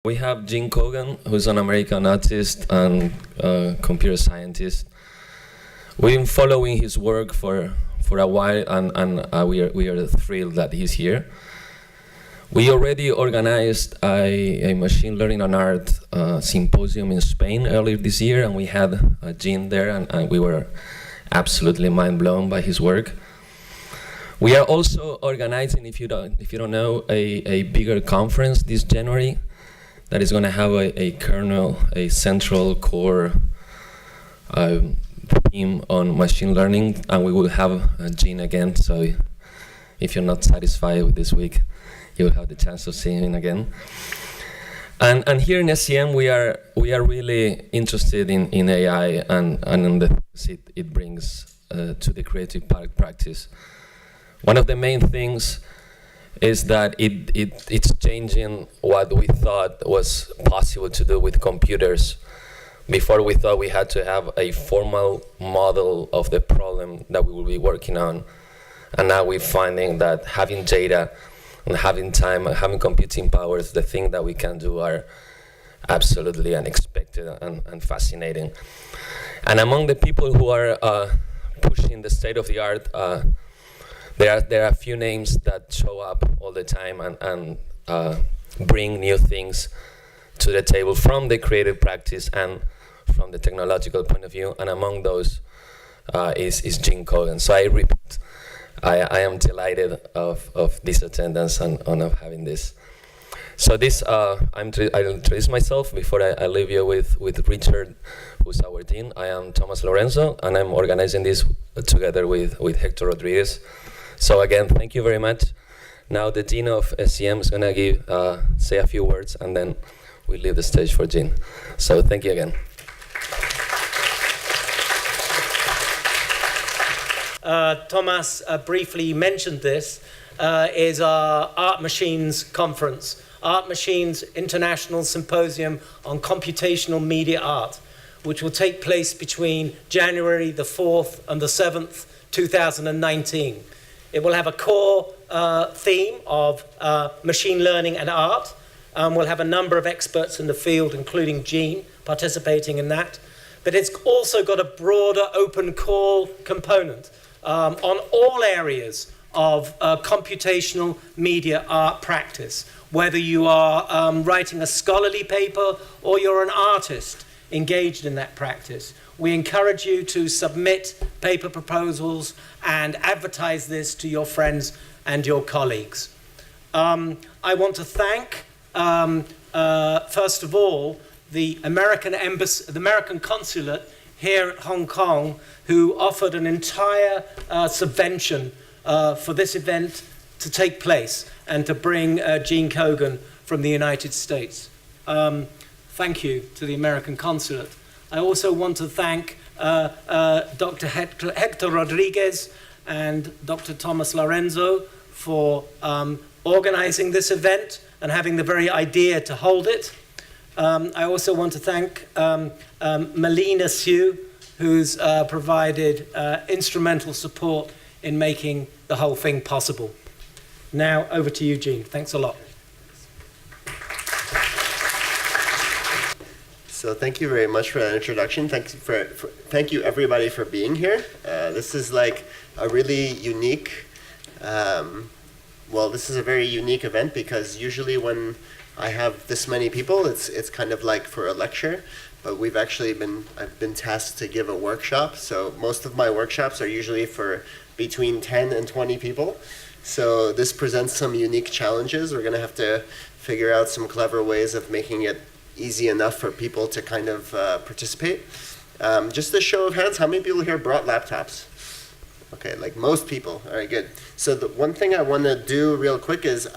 We have Gene Kogan, who's an American artist and computer scientist. We've been following his work for a while, and we are thrilled that he's here. We already organized a machine learning and art symposium in Spain earlier this year, and we had Gene there, and we were absolutely mind blown by his work. We are also organizing, if you don't know, a bigger conference this January that is going to have a kernel, a central core theme on machine learning, and we will have Gene again. So if you're not satisfied with this week, you'll have the chance of seeing him again. And here in SCM, we are really interested in AI and in the things it brings to the creative practice. One of the main things is that it's changing what we thought was possible to do with computers. Before, we thought we had to have a formal model of the problem that we will be working on. And now we're finding that having data and having time and having computing powers, the things that we can do are absolutely unexpected and fascinating. And among the people who are pushing the state of the art, there are a few names that show up all the time and bring new things to the table from the creative practice and from the technological point of view. And among those is Gene Kogan. So I repeat, I am delighted of this attendance and of having this. So this, I'll introduce myself before I leave you with Richard, who's our dean. I am Thomas Lorenzo, and I'm organizing this together with Hector Rodriguez. So again, thank you very much. Now the dean of SCM is going to say a few words, and then we leave the stage for Gene. So thank you again. Thomas briefly mentioned this, is our Art Machines conference, Art Machines International Symposium on Computational Media Art, which will take place between January the 4th and the 7th, 2019. It will have a core theme of machine learning and art. We'll have a number of experts in the field, including Gene, participating in that. But it's also got a broader open call component on all areas of computational media art practice, whether you are writing a scholarly paper or you're an artist engaged in that practice. We encourage you to submit paper proposals and advertise this to your friends and your colleagues. I want to thank, first of all, the American Embassy, the American Consulate here at Hong Kong, who offered an entire subvention for this event to take place and to bring Gene Kogan from the United States. Thank you to the American Consulate. I also want to thank Dr. Hector Rodriguez and Dr. Thomas Lorenzo for organizing this event and having the very idea to hold it. I also want to thank Melina Sue, who's provided instrumental support in making the whole thing possible. Now, over to you, Gene. Thanks a lot. So thank you very much for that introduction. Thank you everybody for being here. This is like a really unique, this is a very unique event, because usually when I have this many people, it's kind of like for a lecture, but I've been tasked to give a workshop. So most of my workshops are usually for between 10 and 20 people. So this presents some unique challenges. We're gonna have to figure out some clever ways of making it easy enough for people to kind of participate. Just a show of hands, how many people here brought laptops? Okay, like most people. All right, good. So the one thing I want to do real quick is,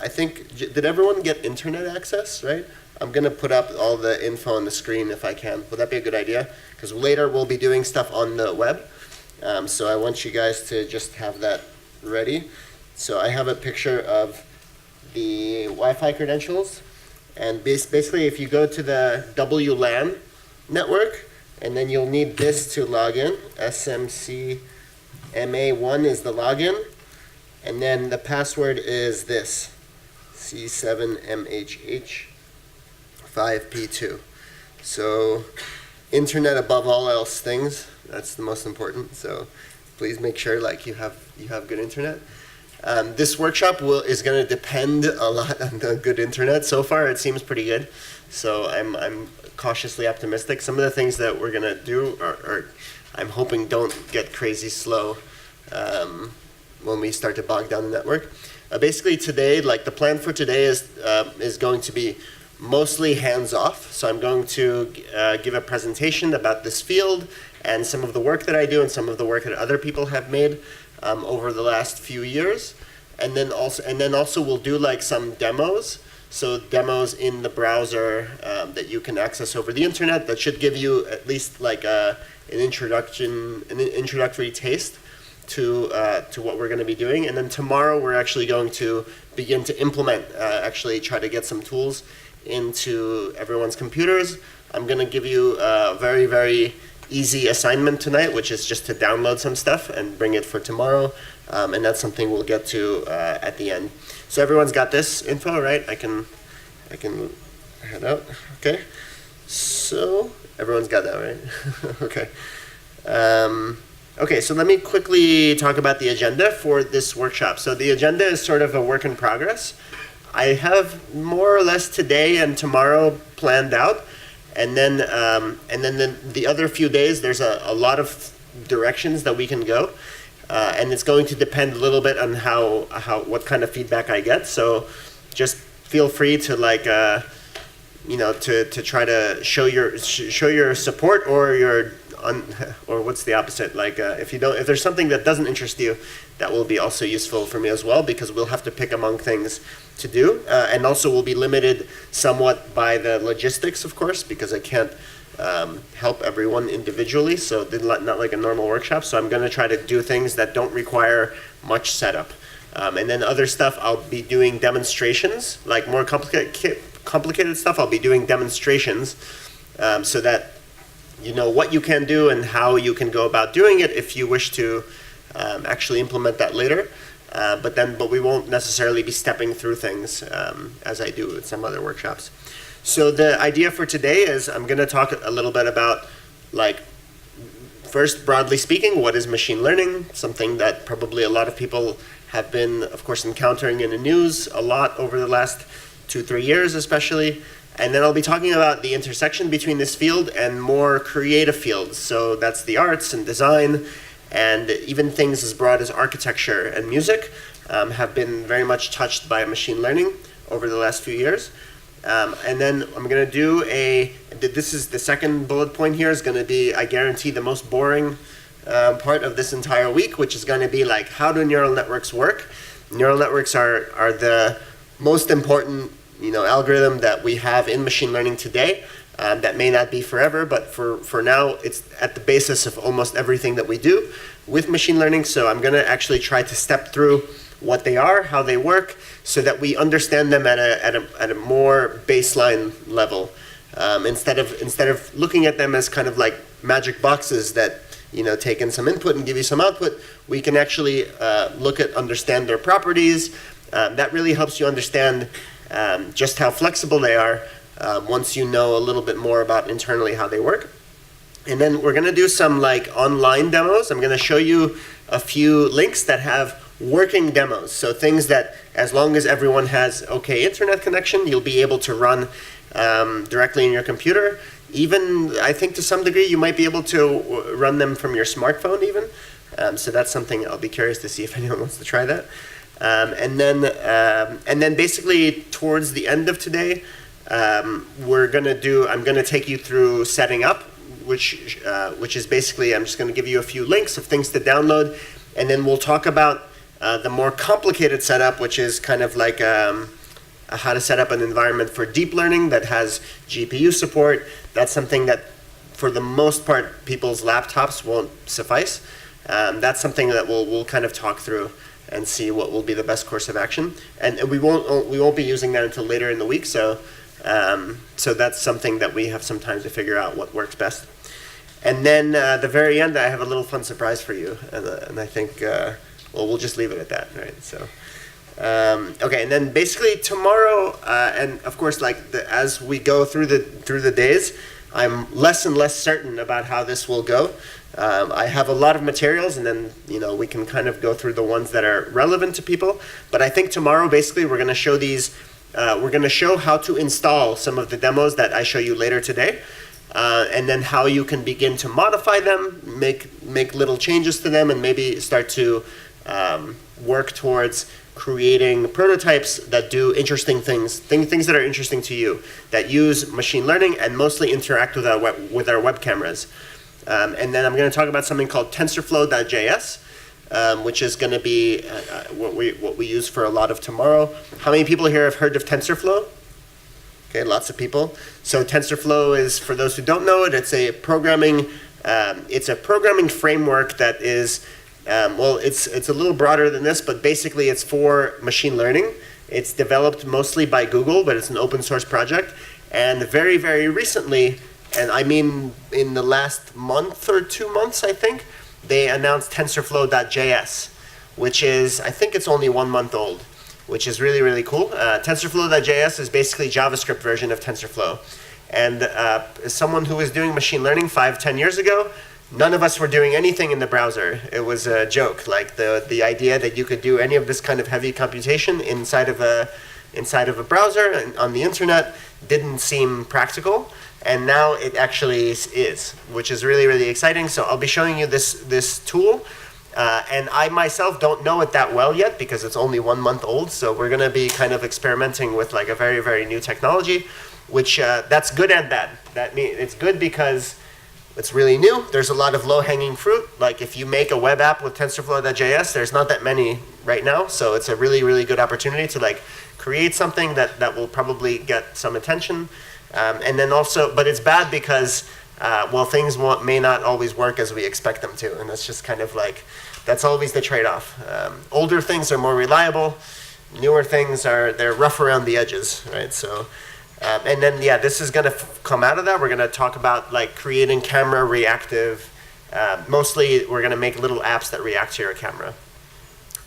did everyone get internet access, right? I'm going to put up all the info on the screen if I can. Would that be a good idea? Because later we'll be doing stuff on the web. So I want you guys to just have that ready. So I have a picture of the Wi-Fi credentials. And basically, if you go to the WLAN network, and then you'll need this to log in. SMCMA1 is the login. And then the password is this, C7MHH. 5P2. So internet above all else things, that's the most important. So please make sure like you have good internet. This workshop is going to depend a lot on the good internet. So far it seems pretty good. So I'm cautiously optimistic. Some of the things that we're going to do are I'm hoping don't get crazy slow when we start to bog down the network. Basically today, like the plan for today is going to be mostly hands-off. So I'm going to give a presentation about this field and some of the work that I do and some of the work that other people have made over the last few years. And then also we'll do like some demos. So demos in the browser that you can access over the internet that should give you at least like an introductory taste to what we're going to be doing. And then tomorrow we're actually going to begin to implement, actually try to get some tools into everyone's computers. I'm going to give you a very, very easy assignment tonight, which is just to download some stuff and bring it for tomorrow. And that's something we'll get to at the end. So everyone's got this info, right? I can head out. Okay. So everyone's got that, right? Okay. Okay, so let me quickly talk about the agenda for this workshop. So the agenda is sort of a work in progress. I have more or less today and tomorrow planned out, and then the other few days there's a lot of directions that we can go, and it's going to depend a little bit on what kind of feedback I get. So just feel free to like to try to show your support or your or what's the opposite? Like if there's something that doesn't interest you, that will be also useful for me as well, because we'll have to pick among things to do, and also we'll be limited somewhat by the logistics, of course, because I can't help everyone individually. So not like a normal workshop. So I'm going to try to do things that don't require much setup, and then other stuff I'll be doing demonstrations, like more complicated stuff. I'll be doing demonstrations, so that you know what you can do and how you can go about doing it if you wish to actually implement that later. But we won't necessarily be stepping through things as I do with some other workshops. So the idea for today is I'm going to talk a little bit about, like, first, broadly speaking, what is machine learning? Something that probably a lot of people have been, of course, encountering in the news a lot over the last 2-3 years especially. And then I'll be talking about the intersection between this field and more creative fields. So that's the arts and design, and even things as broad as architecture and music have been very much touched by machine learning over the last few years. And then I'm going to do this is the second bullet point here, is going to be, I guarantee, the most boring part of this entire week, which is going to be like, how do neural networks work? Neural networks are the most important algorithm that we have in machine learning today. That may not be forever, but for now, it's at the basis of almost everything that we do with machine learning. So I'm going to actually try to step through what they are, how they work, so that we understand them at a more baseline level. Instead of looking at them as kind of like magic boxes that take in some input and give you some output, we can actually understand their properties. That really helps you understand just how flexible they are once you know a little bit more about internally how they work. And then we're going to do some like online demos. I'm going to show you a few links that have working demos. So things that, as long as everyone has okay internet connection, you'll be able to run directly in your computer. Even, I think to some degree, you might be able to run them from your smartphone even. So that's something I'll be curious to see if anyone wants to try that. And then basically towards the end of today, I'm going to take you through setting up, which is basically, I'm just going to give you a few links of things to download, and then we'll talk about the more complicated setup, which is kind of like how to set up an environment for deep learning that has GPU support. That's something that, for the most part, people's laptops won't suffice. That's something that we'll kind of talk through and see what will be the best course of action. And we won't be using that until later in the week. So that's something that we have some time to figure out what works best. And then at the very end, I have a little fun surprise for you. And I think, we'll just leave it at that, right? So Okay, and then basically tomorrow, and of course, like as we go through the days, I'm less and less certain about how this will go. I have a lot of materials, and then we can kind of go through the ones that are relevant to people. But I think tomorrow, basically, we're going to show these. We're going to show how to install some of the demos that I show you later today, and then how you can begin to modify them, make little changes to them, and maybe start to work towards creating prototypes that do interesting things that are interesting to you, that use machine learning and mostly interact with our web cameras. And then I'm going to talk about something called TensorFlow.js, which is going to be what we use for a lot of tomorrow. How many people here have heard of TensorFlow? Okay, lots of people. So TensorFlow is, for those who don't know it, it's a programming framework that is it's a little broader than this, but basically it's for machine learning. It's developed mostly by Google, but it's an open source project. And very, very recently, and I mean in the last month or 2 months, I think, they announced TensorFlow.js, which is, I think it's only 1 month old, which is really, really cool. TensorFlow.js is basically JavaScript version of TensorFlow. And as someone who was doing machine learning 5-10 years ago, none of us were doing anything in the browser. It was a joke, like the idea that you could do any of this kind of heavy computation inside of a browser and on the internet didn't seem practical. And now it actually is, which is really, really exciting. So I'll be showing you this tool. And I myself don't know it that well yet because it's only 1 month old. So we're going to be kind of experimenting with like a very, very new technology, which that's good and bad. That means it's good because it's really new. There's a lot of low-hanging fruit. Like if you make a web app with TensorFlow.js, there's not that many right now. So it's a really, really good opportunity to like create something that will probably get some attention. And then also, but it's bad because, things may not always work as we expect them to. And that's just kind of like, that's always the trade-off. Older things are more reliable. Newer things they're rough around the edges, right? So. And then, this is going to come out of that. We're going to talk about like creating camera reactive. Mostly, we're going to make little apps that react to your camera,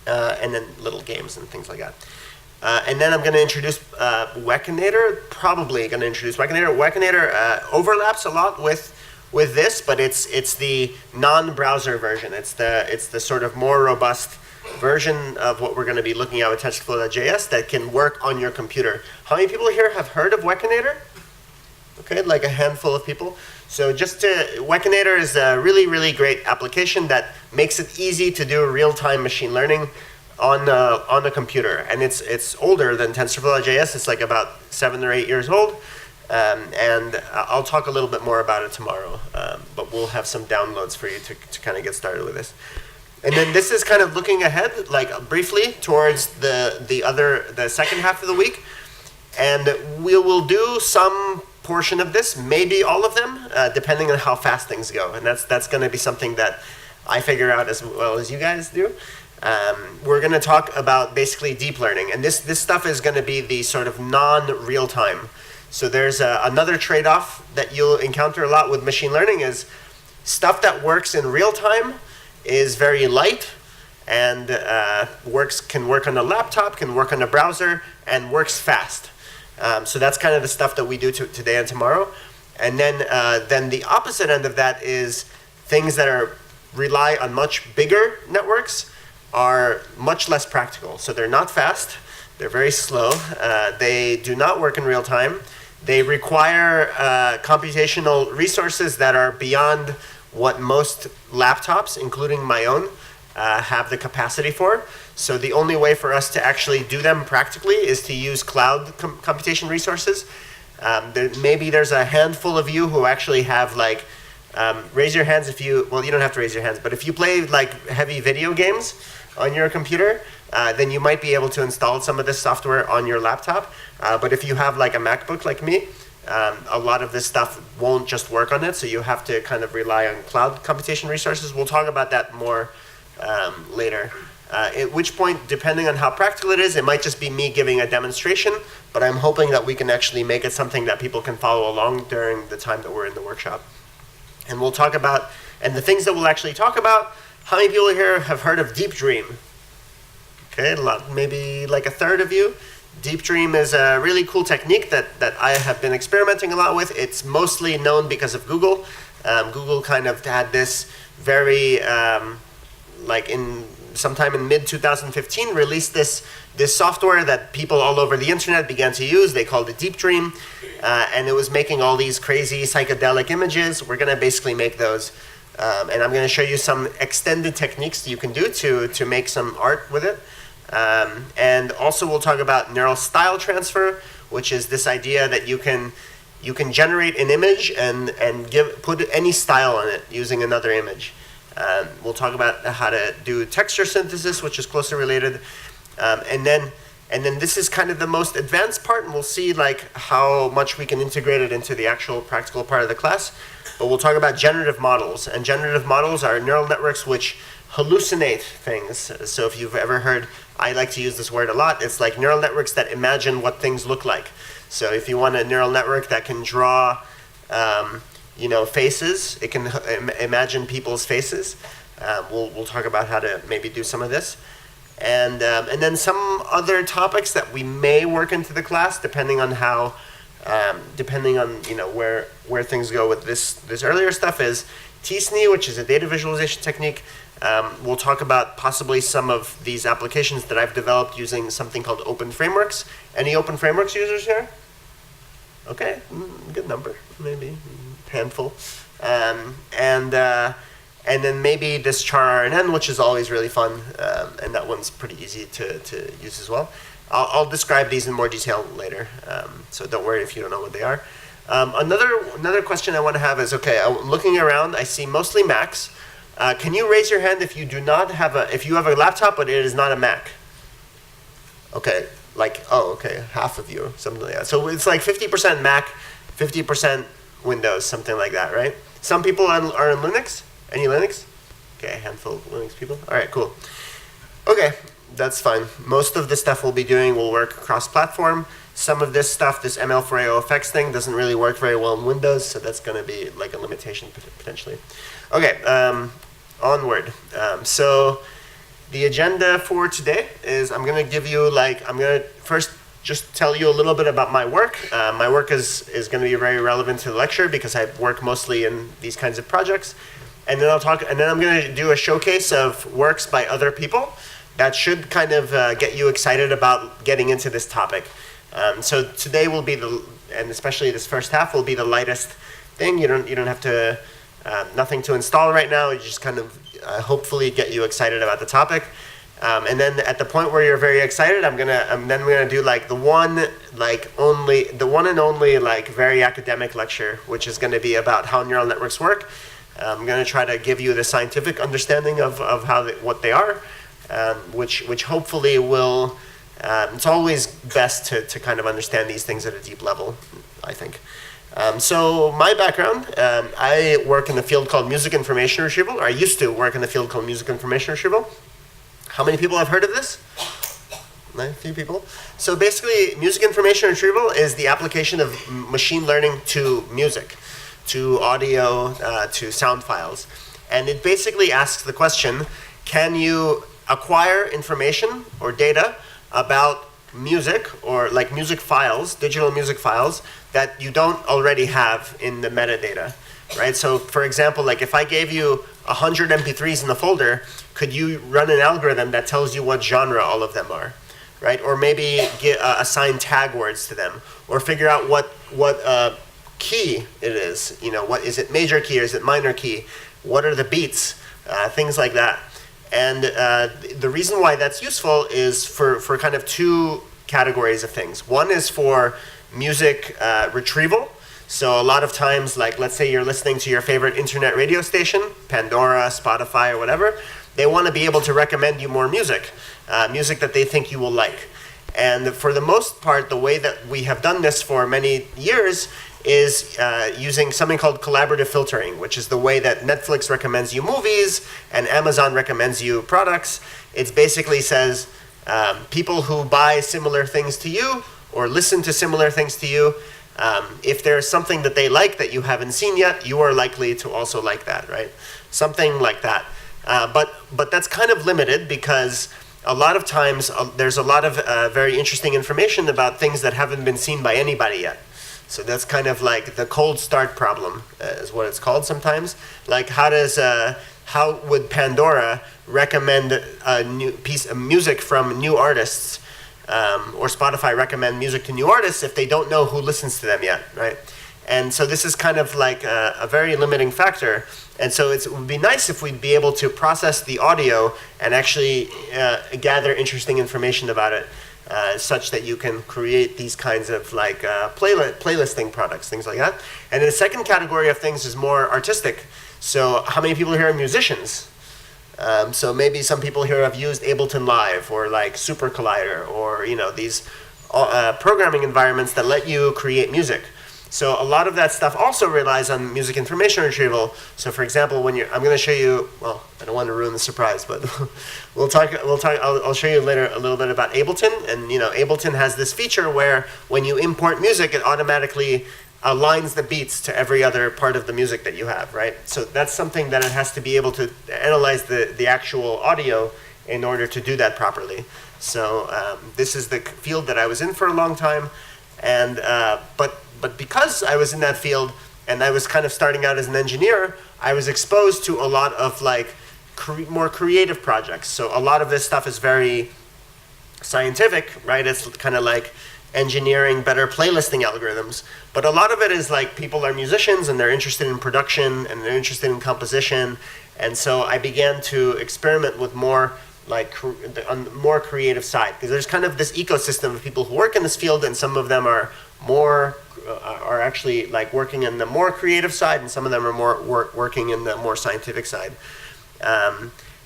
and then little games and things like that. And then I'm going to introduce Wekinator. Probably going to introduce Wekinator. Wekinator overlaps a lot with this, but it's the non-browser version. It's the sort of more robust version of what we're going to be looking at with TensorFlow.js that can work on your computer. How many people here have heard of Wekinator? Okay, like a handful of people. So Wekinator is a really, really great application that makes it easy to do real-time machine learning on a computer. And it's older than TensorFlow.js. It's like about 7 or 8 years old. And I'll talk a little bit more about it tomorrow. But we'll have some downloads for you to kind of get started with this. And then this is kind of looking ahead, like briefly, towards the second half of the week. And we will do some portion of this, maybe all of them, depending on how fast things go. And that's going to be something that I figure out as well as you guys do. We're going to talk about basically deep learning. And this stuff is going to be the sort of non-real time. So there's another trade-off that you'll encounter a lot with machine learning is stuff that works in real time is very light and can work on a laptop, can work on a browser, and works fast. So that's kind of the stuff that we do today and tomorrow. And then the opposite end of that is things that rely on much bigger networks are much less practical. So they're not fast, they're very slow, they do not work in real time, they require computational resources that are beyond what most laptops, including my own, have the capacity for. So the only way for us to actually do them practically is to use cloud computation resources. Maybe there's a handful of you who actually have like, raise your hands if you don't have to raise your hands, but if you play like heavy video games on your computer, then you might be able to install some of this software on your laptop. But if you have like a MacBook like me, a lot of this stuff won't just work on it, so you have to kind of rely on cloud computation resources. We'll talk about that more later. At which point, depending on how practical it is, it might just be me giving a demonstration, but I'm hoping that we can actually make it something that people can follow along during the time that we're in the workshop. And we'll talk about, and the things that we'll actually talk about, how many people here have heard of Deep Dream? Okay, maybe like a third of you. Deep Dream is a really cool technique that I have been experimenting a lot with. It's mostly known because of Google. Google kind of had this very, sometime in mid-2015, released this software that people all over the internet began to use. They called it Deep Dream, and it was making all these crazy psychedelic images. We're going to basically make those, and I'm going to show you some extended techniques you can do to make some art with it. And also we'll talk about neural style transfer, which is this idea that you can generate an image and put any style on it using another image. We'll talk about how to do texture synthesis, which is closely related, and then this is kind of the most advanced part, and we'll see like how much we can integrate it into the actual practical part of the class. But we'll talk about generative models, and generative models are neural networks which hallucinate things. So if you've ever heard, I like to use this word a lot, it's like neural networks that imagine what things look like. So if you want a neural network that can draw faces, it can imagine people's faces. We'll talk about how to maybe do some of this. And then some other topics that we may work into the class depending on how, where things go with this earlier stuff is TSNE, which is a data visualization technique. We'll talk about possibly some of these applications that I've developed using something called open frameworks. Any open frameworks users here? Okay, good number, maybe handful. And then maybe this char-RNN, which is always really fun, and that one's pretty easy to use as well. I'll describe these in more detail later, so don't worry if you don't know what they are. Another question I want to have is, okay, I'm looking around, I see mostly Macs. Can you raise your hand if you do not have if you have a laptop but it is not a Mac? Okay, half of you, something like that. So it's like 50% Mac, 50% Windows, something like that, right? Some people are in Linux. Any Linux? Okay, a handful of Linux people. All right, cool. Okay, that's fine. Most of the stuff we'll be doing will work cross-platform. Some of this stuff, this ML4AO effects thing, doesn't really work very well in Windows, so that's going to be like a limitation potentially. Okay, onward. So the agenda for today is I'm going to give you I'm going to first just tell you a little bit about my work. My work is going to be very relevant to the lecture because I work mostly in these kinds of projects. And then I'm going to do a showcase of works by other people that should kind of get you excited about getting into this topic. So today will be and especially this first half will be the lightest thing. You don't have to, nothing to install right now. You just kind of hopefully get you excited about the topic. And then at the point where you're very excited, I'm gonna do like the one and only like very academic lecture, which is gonna be about how neural networks work. I'm gonna try to give you the scientific understanding of what they are, which hopefully will. It's always best to kind of understand these things at a deep level, I think. So my background, I work in the field called music information retrieval, or I used to work in the field called music information retrieval. How many people have heard of this? A few people. So basically, music information retrieval is the application of machine learning to music, to audio, to sound files. And it basically asks the question, can you acquire information or data about music, or like music files, digital music files, that you don't already have in the metadata, right? So for example, like if I gave you 100 MP3s in the folder, could you run an algorithm that tells you what genre all of them are, right? Or maybe assign tag words to them, or figure out what key it is. What is it, major key or is it minor key? What are the beats? Things like that. And the reason why that's useful is for kind of two categories of things. One is for music retrieval. So a lot of times, like let's say you're listening to your favorite internet radio station, Pandora, Spotify, or whatever, they want to be able to recommend you more music, music that they think you will like. And for the most part, the way that we have done this for many years is using something called collaborative filtering, which is the way that Netflix recommends you movies and Amazon recommends you products. It basically says people who buy similar things to you or listen to similar things to you, if there's something that they like that you haven't seen yet, you are likely to also like that, right? Something like that. But that's kind of limited because a lot of times there's a lot of very interesting information about things that haven't been seen by anybody yet. So that's kind of like the cold start problem, is what it's called sometimes. Like how would Pandora recommend a new piece of music from new artists, or Spotify recommend music to new artists if they don't know who listens to them yet, right? And so this is kind of like a very limiting factor. And so it would be nice if we'd be able to process the audio and actually gather interesting information about it, such that you can create these kinds of like playlisting products, things like that. And then the second category of things is more artistic. So how many people here are musicians? So maybe some people here have used Ableton Live or like Super Collider, or these programming environments that let you create music. So a lot of that stuff also relies on music information retrieval. So for example, I'm going to show you, well, I don't want to ruin the surprise, but I'll show you later a little bit about Ableton. And Ableton has this feature where when you import music, it automatically aligns the beats to every other part of the music that you have, right? So that's something that it has to be able to analyze the actual audio in order to do that properly. So this is the field that I was in for a long time, and but because I was in that field and I was kind of starting out as an engineer, I was exposed to a lot of like more creative projects. So a lot of this stuff is very scientific, right? It's kind of like engineering better playlisting algorithms, but a lot of it is like people are musicians and they're interested in production and they're interested in composition, and so I began to experiment with more like on the more creative side, because there's kind of this ecosystem of people who work in this field, and some of them are actually like working in the more creative side, and some of them are more working in the more scientific side.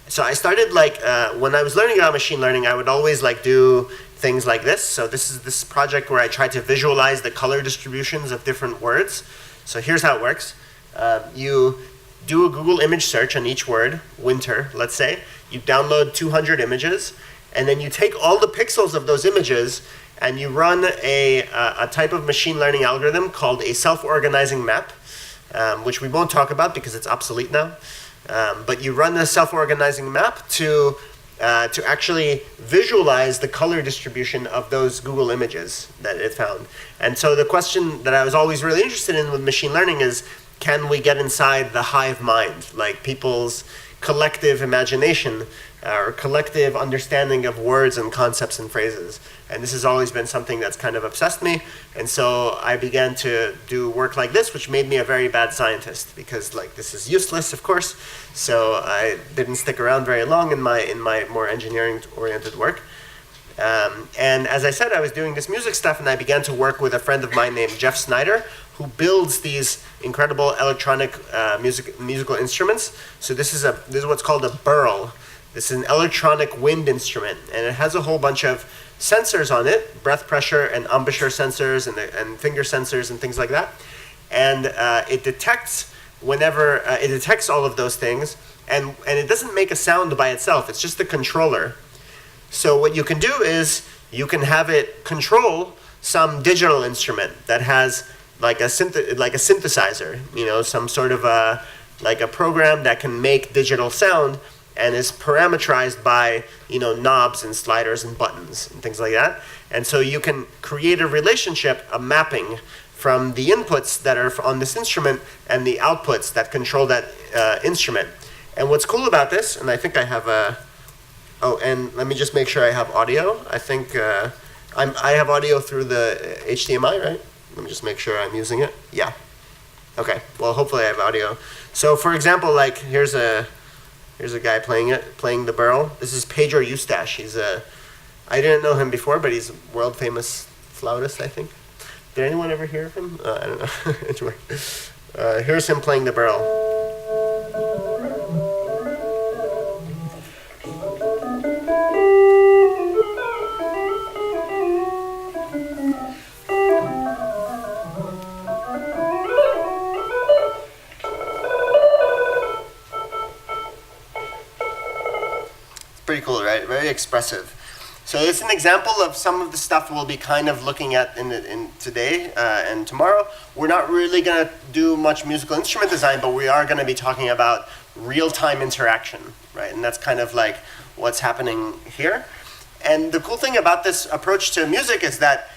So I started like when I was learning about machine learning, I would always like do things like this. So this is this project where I tried to visualize the color distributions of different words. So here's how it works. You do a Google image search on each word, winter, let's say. You download 200 images, and then you take all the pixels of those images and you run a type of machine learning algorithm called a self-organizing map, which we won't talk about because it's obsolete now. But you run the self-organizing map to actually visualize the color distribution of those Google images that it found. And so the question that I was always really interested in with machine learning is, can we get inside the hive mind, like people's collective imagination or collective understanding of words and concepts and phrases? And this has always been something that's kind of obsessed me. And so I began to do work like this, which made me a very bad scientist, because like this is useless, of course. So I didn't stick around very long in my more engineering-oriented work. And as I said, I was doing this music stuff, and I began to work with a friend of mine named Jeff Snyder, who builds these incredible electronic musical instruments. So this is what's called a burl. This is an electronic wind instrument, and it has a whole bunch of sensors on it, breath pressure and embouchure sensors and finger sensors and things like that. And it detects it detects all of those things, and it doesn't make a sound by itself. It's just the controller. So what you can do is you can have it control some digital instrument that has like a synthesizer, some sort of a program that can make digital sound and is parameterized by knobs and sliders and buttons and things like that. And so you can create a relationship, a mapping from the inputs that are on this instrument and the outputs that control that instrument. And what's cool about this, and I think I have and let me just make sure I have audio. I think I have audio through the HDMI, right? Let me just make sure I'm using it. Yeah. Okay. Well, hopefully I have audio. So for example, like here's a guy playing the burl. This is Pedro Eustache. I didn't know him before, but he's a world famous flautist, I think. Did anyone ever hear of him? I don't know. Anyway, here's him playing the burl. Pretty cool, right? Very expressive. So it's an example of some of the stuff we'll be kind of looking at in today and tomorrow. We're not really going to do much musical instrument design, but we are going to be talking about real-time interaction, right? And that's kind of like what's happening here. And the cool thing about this approach to music is that,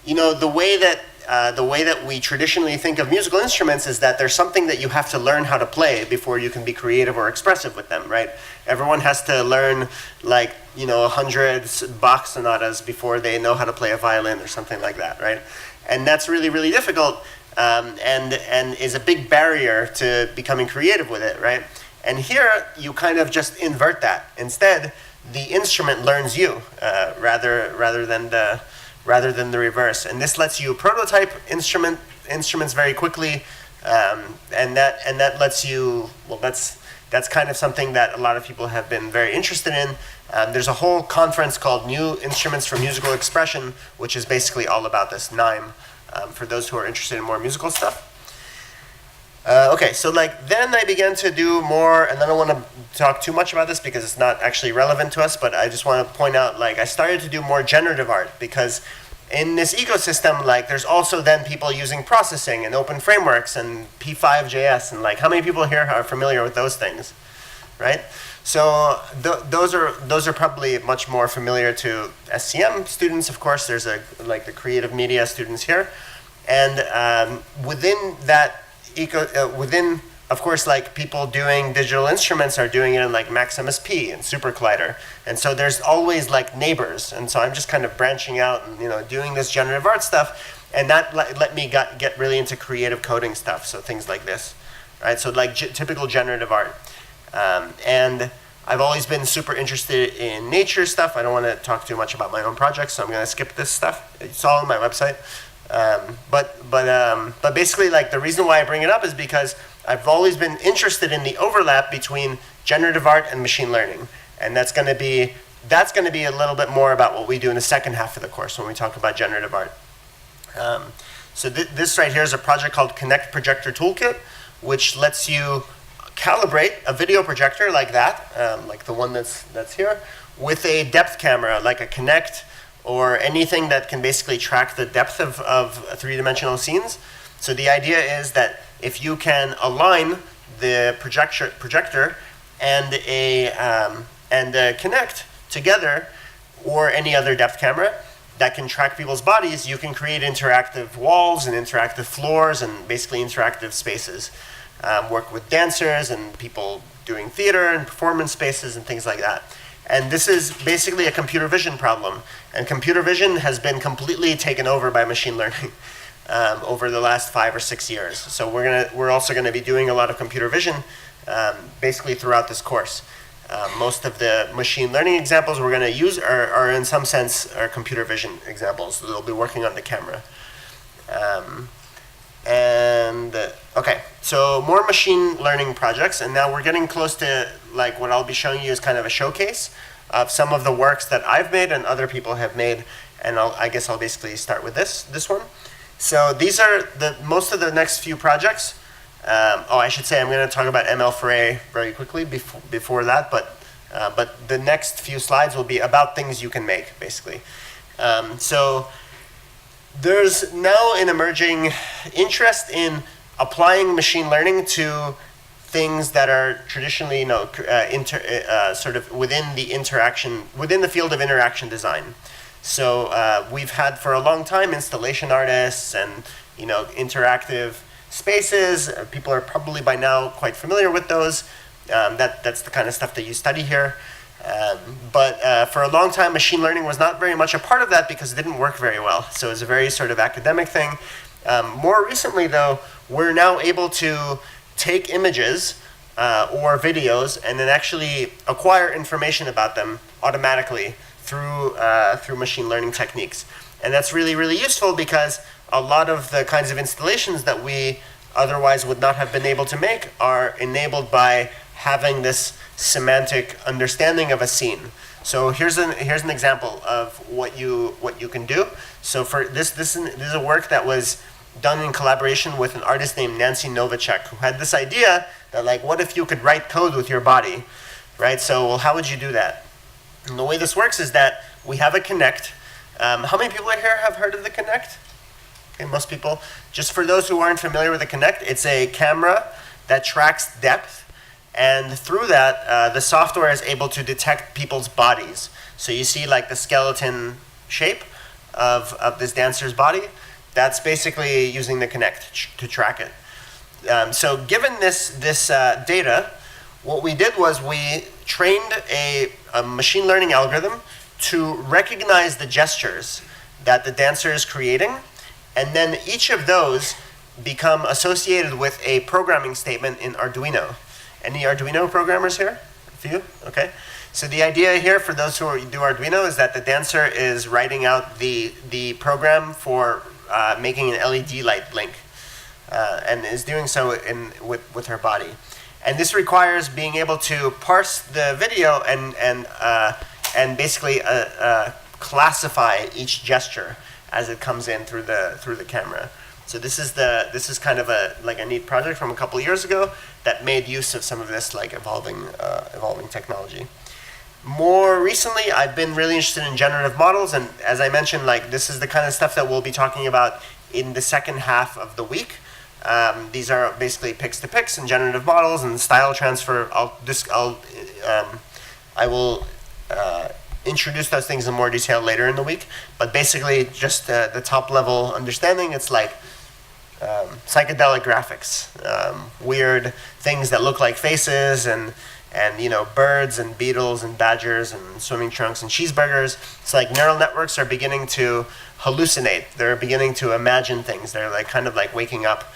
you know, the way that we traditionally think of musical instruments is that there's something that you have to learn how to play before you can be creative or expressive with them, right? Everyone has to learn, like, you know, 100 Bach sonatas before they know how to play a violin or something like that, right? And that's really, really difficult, and is a big barrier to becoming creative with it, right? And here you kind of just invert that. Instead, the instrument learns you, rather than the reverse. And this lets you prototype instruments very quickly, and that lets you, well, that's kind of something that a lot of people have been very interested in. There's a whole conference called New Instruments for Musical Expression, which is basically all about this, NIME, for those who are interested in more musical stuff. Okay, so like then I began to do more, and I don't want to talk too much about this because it's not actually relevant to us, but I just want to point out, like, I started to do more generative art because in this ecosystem, like, there's also then people using processing and open frameworks and P5.js, and like, how many people here are familiar with those things, right? So those are probably much more familiar to SCM students. Of course, there's like the creative media students here, and within that within, of course, like, people doing digital instruments are doing it in like Max MSP and Super Collider, and so there's always like neighbors, and so I'm just kind of branching out and, you know, doing this generative art stuff, and that let me get really into creative coding stuff, so things like this, right? So like typical generative art, and I've always been super interested in nature stuff. I don't want to talk too much about my own projects, so I'm going to skip this stuff. It's all on my website. But basically, like, the reason why I bring it up is because I've always been interested in the overlap between generative art and machine learning, and that's going to be a little bit more about what we do in the second half of the course when we talk about generative art. So this right here is a project called Connect Projector Toolkit, which lets you calibrate a video projector like that, like the one that's here, with a depth camera, like a Kinect, or anything that can basically track the depth of three-dimensional scenes. So the idea is that if you can align the projector and a Kinect together, or any other depth camera that can track people's bodies, you can create interactive walls and interactive floors and basically interactive spaces. Work with dancers and people doing theater and performance spaces and things like that. And this is basically a computer vision problem. And computer vision has been completely taken over by machine learning over the last 5 or 6 years. So we're also going to be doing a lot of computer vision basically throughout this course. Most of the machine learning examples we're going to use are in some sense are computer vision examples. So they'll be working on the camera. Okay, so more machine learning projects, and now we're getting close to, like, what I'll be showing you is kind of a showcase of some of the works that I've made and other people have made, and I guess I'll basically start with this one. So these are most of the next few projects. I should say I'm going to talk about ML4A very quickly before that, but the next few slides will be about things you can make, basically. So there's now an emerging interest in applying machine learning to things that are traditionally, sort of within the field of interaction design. So we've had for a long time installation artists and, interactive spaces. People are probably by now quite familiar with those. That's the kind of stuff that you study here. But for a long time, machine learning was not very much a part of that because it didn't work very well. So it's a very sort of academic thing. More recently, though, we're now able to take images or videos and then actually acquire information about them automatically through machine learning techniques. And that's really, really useful because a lot of the kinds of installations that we otherwise would not have been able to make are enabled by having this semantic understanding of a scene. So here's an example of what you can do. So for this is a work that was done in collaboration with an artist named Nancy Novacek, who had this idea that, like, what if you could write code with your body, right? So, well, how would you do that? And the way this works is that we have a Kinect. How many people here have heard of the Kinect? Okay, most people. Just for those who aren't familiar with the Kinect, it's a camera that tracks depth And through that, the software is able to detect people's bodies. So you see like the skeleton shape of this dancer's body. That's basically using the Kinect to track it. So given this data, what we did was we trained a machine learning algorithm to recognize the gestures that the dancer is creating, and then each of those become associated with a programming statement in Arduino. Any Arduino programmers here? A few? Okay. So the idea here for those who do Arduino is that the dancer is writing out the program for making an LED light blink, and is doing so with her body. And this requires being able to parse the video and basically classify each gesture as it comes in through the camera. So this is kind of a neat project from a couple of years ago that made use of some of this like evolving technology. More recently, I've been really interested in generative models, and as I mentioned, like this is the kind of stuff that we'll be talking about in the second half of the week. These are basically pix-to-pix and generative models and style transfer. I will introduce those things in more detail later in the week, but basically just the top level understanding, it's like psychedelic graphics, weird things that look like faces and birds and beetles and badgers and swimming trunks and cheeseburgers. It's like neural networks are beginning to hallucinate. They're beginning to imagine things. They're like kind of like waking up.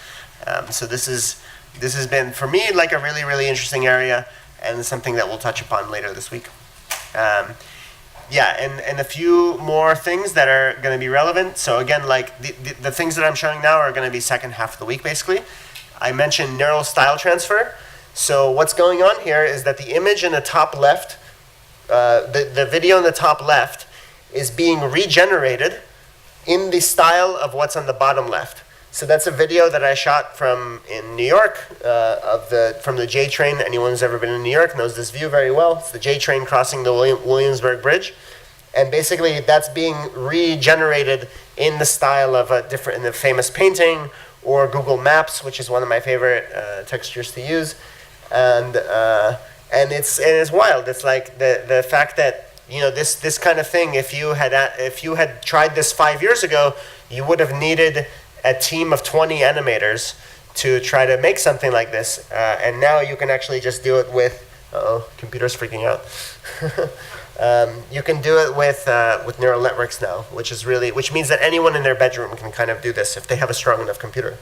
So this has been for me like a really, really interesting area, and something that we'll touch upon later this week. And a few more things that are going to be relevant. So again, like the things that I'm showing now are going to be second half of the week basically. I mentioned neural style transfer. So what's going on here is that the image in the top left, the video in the top left is being regenerated in the style of what's on the bottom left. So that's a video that I shot in New York from the J train. Anyone who's ever been in New York knows this view very well. It's the J train crossing the Williamsburg Bridge, and basically that's being regenerated in the style of in the famous painting or Google Maps, which is one of my favorite textures to use. And it's wild. It's like the fact that this kind of thing. If you had tried this 5 years ago, you would have needed a team of 20 animators to try to make something like this. And now you can actually just do it with. Computer's freaking out. You can do it with neural networks now, which means that anyone in their bedroom can kind of do this if they have a strong enough computer,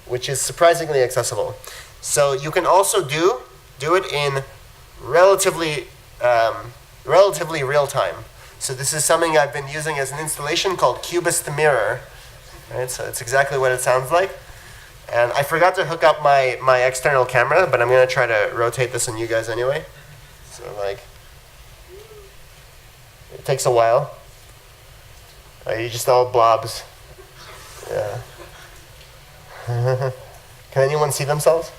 which is surprisingly accessible. So you can also do it in relatively real time. So this is something I've been using as an installation called Cubist Mirror. Right, so it's exactly what it sounds like. And I forgot to hook up my external camera, but I'm going to try to rotate this on you guys anyway. So like, it takes a while. You just all blobs. Yeah. Can anyone see themselves?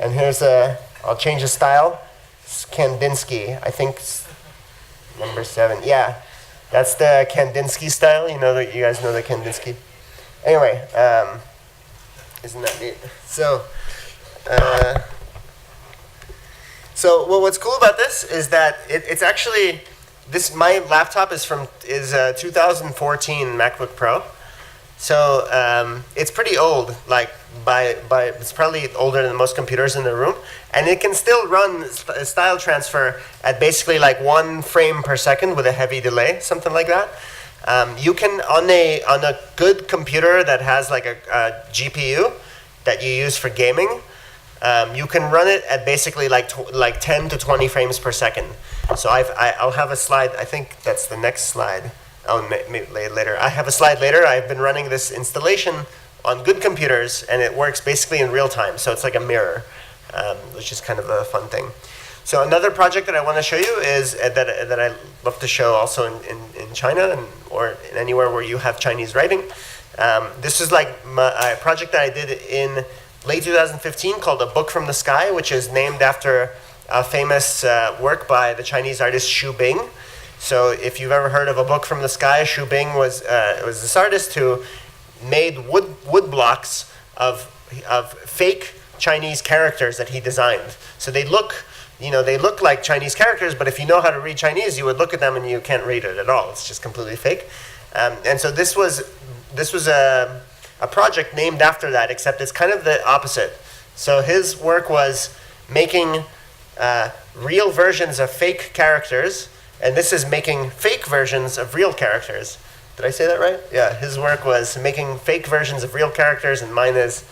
And here's I'll change the style. It's Kandinsky, I think number 7. Yeah, that's the Kandinsky style. You guys know the Kandinsky. Anyway, isn't that neat? So what's cool about this is that it's actually my laptop is 2014 MacBook Pro. So it's pretty old, like it's probably older than most computers in the room, and it can still run style transfer at basically like 1 frame per second with a heavy delay, something like that. You can on a good computer that has like a GPU that you use for gaming, you can run it at basically like 10 to 20 frames per second. So I'll have a slide. I think that's the next slide. Maybe later. I have a slide later. I've been running this installation on good computers, and it works basically in real time. So it's like a mirror, which is kind of a fun thing. So another project that I want to show you is that I love to show also in China or in anywhere where you have Chinese writing. This is like a project that I did in late 2015 called A Book from the Sky, which is named after a famous work by the Chinese artist Xu Bing. So if you've ever heard of A Book from the Sky, Xu Bing was this artist who made wood blocks of fake Chinese characters that he designed. So they look like Chinese characters, but if you know how to read Chinese, you would look at them and you can't read it at all. It's just completely fake. And so this was a project named after that, except it's kind of the opposite. So his work was making real versions of fake characters, and this is making fake versions of real characters. Did I say that right? Yeah, his work was making fake versions of real characters, and mine is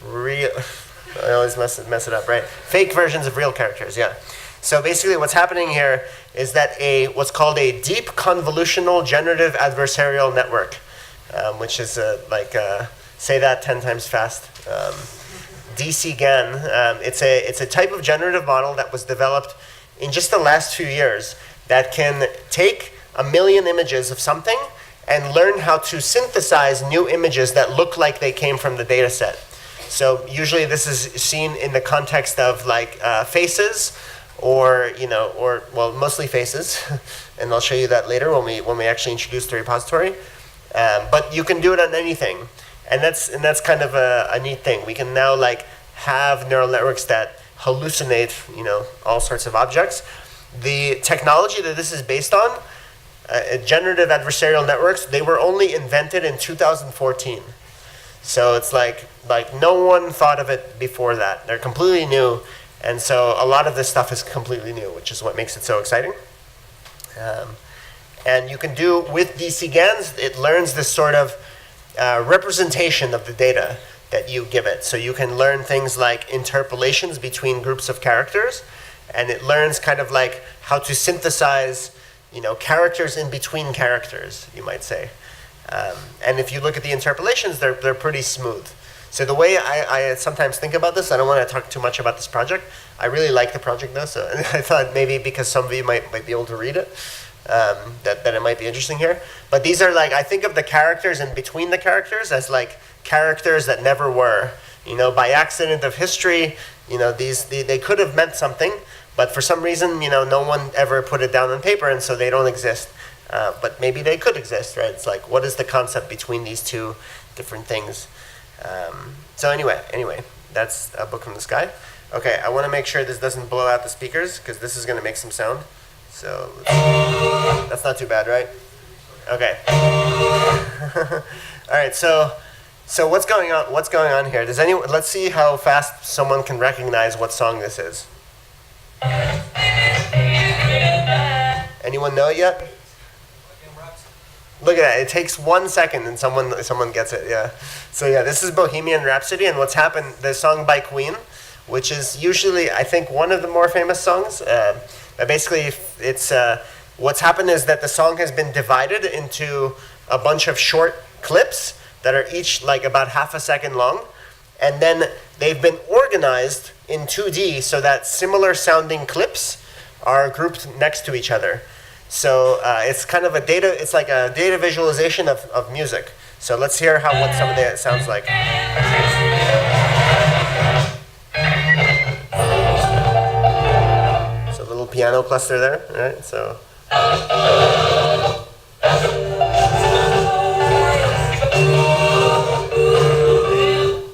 real. I always mess it up, right? Fake versions of real characters, yeah. So basically what's happening here is that what's called a deep convolutional generative adversarial network, which is say that 10 times fast. DCGAN, it's a type of generative model that was developed in just the last few years that can take 1 million images of something and learn how to synthesize new images that look like they came from the data set. So usually this is seen in the context of faces, or mostly faces, and I'll show you that later when we actually introduce the repository. But you can do it on anything, and that's kind of a neat thing. We can now have neural networks that hallucinate all sorts of objects. The technology that this is based on, generative adversarial networks, they were only invented in 2014. So it's like no one thought of it before that. They're completely new, and so a lot of this stuff is completely new, which is what makes it so exciting. And you can do, with DCGANs, it learns this sort of representation of the data that you give it. So you can learn things like interpolations between groups of characters, and it learns kind of like how to synthesize characters in between characters, you might say. And if you look at the interpolations, they're pretty smooth. So the way I sometimes think about this, I don't want to talk too much about this project. I really like the project though, so I thought maybe because some of you might be able to read it, that it might be interesting here. But these are I think of the characters in between the characters as characters that never were. By accident of history, they could have meant something, but for some reason, no one ever put it down on paper, and so they don't exist. But maybe they could exist, right? It's what is the concept between these two different things? So anyway, that's a book from the sky. Okay, I want to make sure this doesn't blow out the speakers, because this is going to make some sound. So that's not too bad, right? Okay. All right. So what's going on? What's going on here? Let's see how fast someone can recognize what song this is. Anyone know it yet? Look at that. It takes 1 second and someone gets it. Yeah. So yeah, this is Bohemian Rhapsody, and what's happened, the song by Queen, which is usually, I think, one of the more famous songs. Basically, it's what's happened is that the song has been divided into a bunch of short clips that are each about half a second long, and then they've been organized in 2D so that similar sounding clips are grouped next to each other. So it's kind of it's like a data visualization of music. So let's hear what some of it sounds like. So a little piano cluster there, right? So.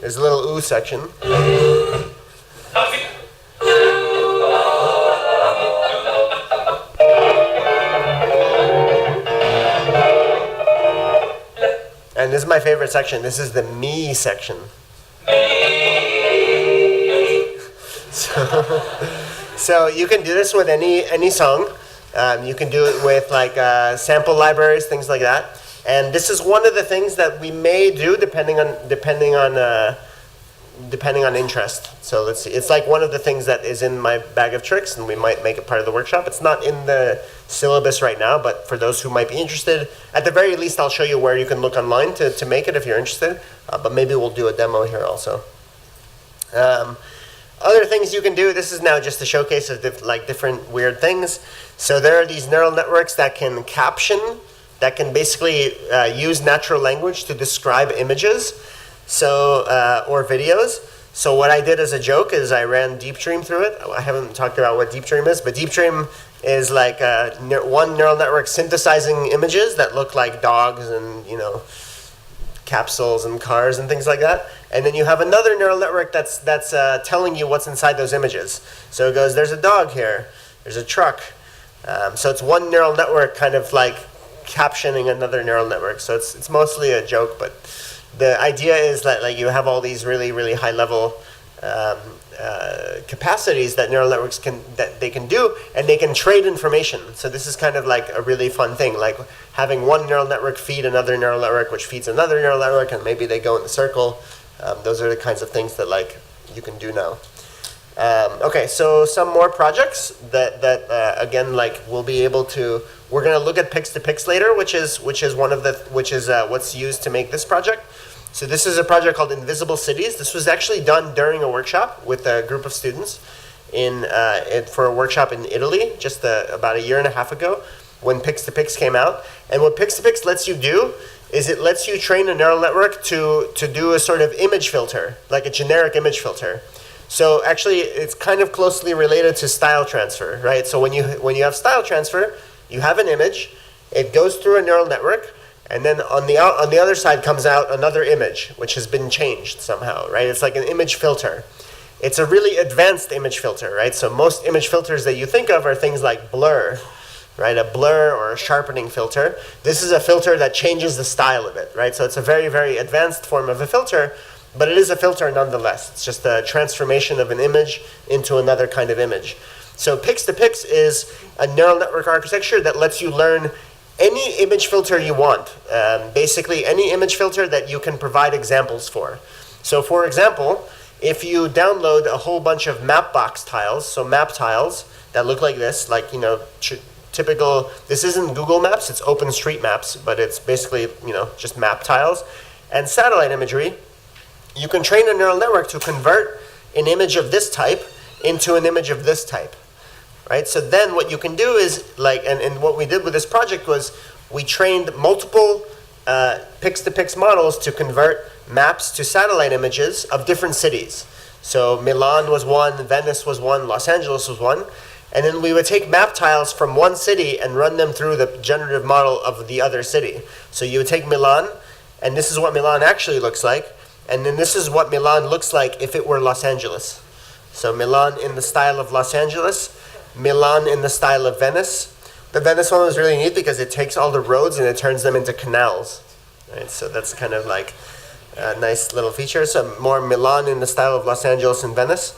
There's a little ooh section. And this is my favorite section. This is the me section. So you can do this with any song. You can do it with sample libraries, things like that. And this is one of the things that we may do depending on interest. So let's see. It's one of the things that is in my bag of tricks, and we might make it part of the workshop. It's not in the syllabus right now, but for those who might be interested, at the very least, I'll show you where you can look online to make it if you're interested. But maybe we'll do a demo here also. Other things you can do. This is now just a showcase of different weird things. So there are these neural networks that can caption, that can basically use natural language to describe images, or videos. So what I did as a joke is I ran Deep Dream through it. I haven't talked about what Deep Dream is, but Deep Dream is one neural network synthesizing images that look like dogs and capsules and cars and things like that. And then you have another neural network that's telling you what's inside those images. So it goes, there's a dog here, there's a truck. So it's one neural network kind of like captioning another neural network. So it's mostly a joke, but the idea is that like you have all these really, really high level capacities that neural networks can do, and they can trade information. So this is kind of like a really fun thing, like having one neural network feed another neural network, which feeds another neural network, and maybe they go in a circle. Those are the kinds of things that like you can do now. Okay, so some more projects that again like we'll be able to. We're going to look at Pix2Pix later, which is what's used to make this project. So this is a project called Invisible Cities. This was actually done during a workshop with a group of students for a workshop in Italy just about a year and a half ago when Pix2Pix came out. And what Pix2Pix lets you do is it lets you train a neural network to do a sort of image filter, like a generic image filter. So actually, it's kind of closely related to style transfer, right? So when you have style transfer, you have an image, it goes through a neural network, and then on the other side comes out another image, which has been changed somehow, right? It's like an image filter. It's a really advanced image filter, right? So most image filters that you think of are things like blur, right? A blur or a sharpening filter. This is a filter that changes the style of it, right? So it's a very, very advanced form of a filter, but it is a filter nonetheless. It's just a transformation of an image into another kind of image. So Pix2Pix is a neural network architecture that lets you learn any image filter you want. Basically, any image filter that you can provide examples for. So for example, if you download a whole bunch of Mapbox tiles, so map tiles that look like this, like, you know, typical, this isn't Google Maps, it's OpenStreetMaps, but it's basically, you know, just map tiles, and satellite imagery, you can train a neural network to convert an image of this type into an image of this type. Right? So then what you can do is, like, and what we did with this project was we trained multiple Pix2Pix models to convert maps to satellite images of different cities. So Milan was one, Venice was one, Los Angeles was one. And then we would take map tiles from one city and run them through the generative model of the other city. So you would take Milan, and this is what Milan actually looks like. And then this is what Milan looks like if it were Los Angeles. So Milan in the style of Los Angeles, Milan in the style of Venice. The Venice one was really neat because it takes all the roads and it turns them into canals. Right? So that's kind of like a nice little feature. So more Milan in the style of Los Angeles and Venice.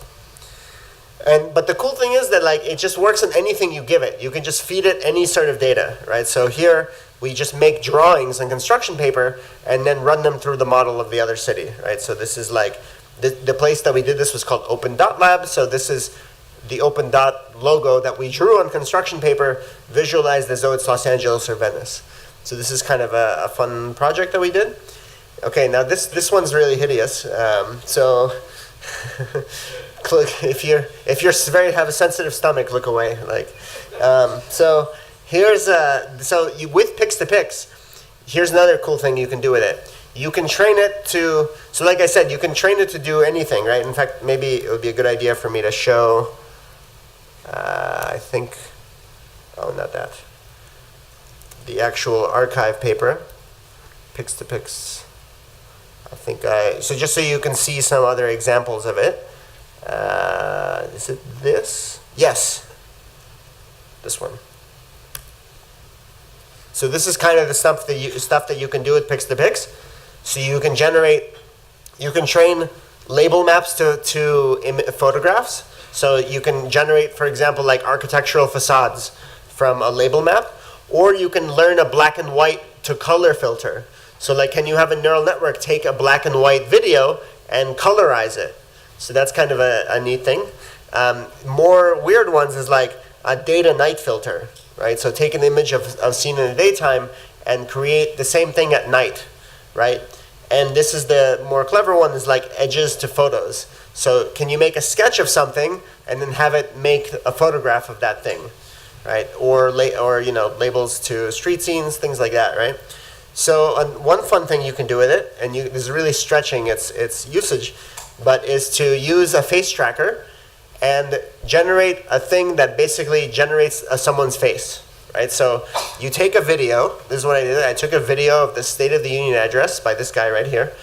But the cool thing is that like it just works on anything you give it. You can just feed it any sort of data, right? So here we just make drawings on construction paper and then run them through the model of the other city, right? So this is like the place that we did this was called Open Dot Lab. So this is the Open Dot logo that we drew on construction paper, visualized as though it's Los Angeles or Venice. So this is kind of a fun project that we did. Okay, now this one's really hideous. So if you have a sensitive stomach, look away. Like, so here's with Pix2Pix, here's another cool thing you can do with it. You can train it to, so like I said, you can train it to do anything, right? In fact, maybe it would be a good idea for me to show. I think, not that. The actual archive paper, Pix2Pix. So just so you can see some other examples of it. Is it this? Yes, this one. So this is kind of the stuff that you can do with Pix2Pix. So you can train label maps to photographs. So you can generate, for example, like architectural facades from a label map, or you can learn a black and white to color filter. So like, can you have a neural network take a black and white video and colorize it? So that's kind of a neat thing. More weird ones is like a day to night filter, right? So take an image of scene in the daytime and create the same thing at night, right? And this is the more clever one, is like edges to photos. So can you make a sketch of something and then have it make a photograph of that thing, right? Or labels to street scenes, things like that, right? So one fun thing you can do with it, and this is really stretching its usage, but is to use a face tracker and generate a thing that basically generates someone's face, right? So you take a video. This is what I did. I took a video of the State of the Union address by this guy right here.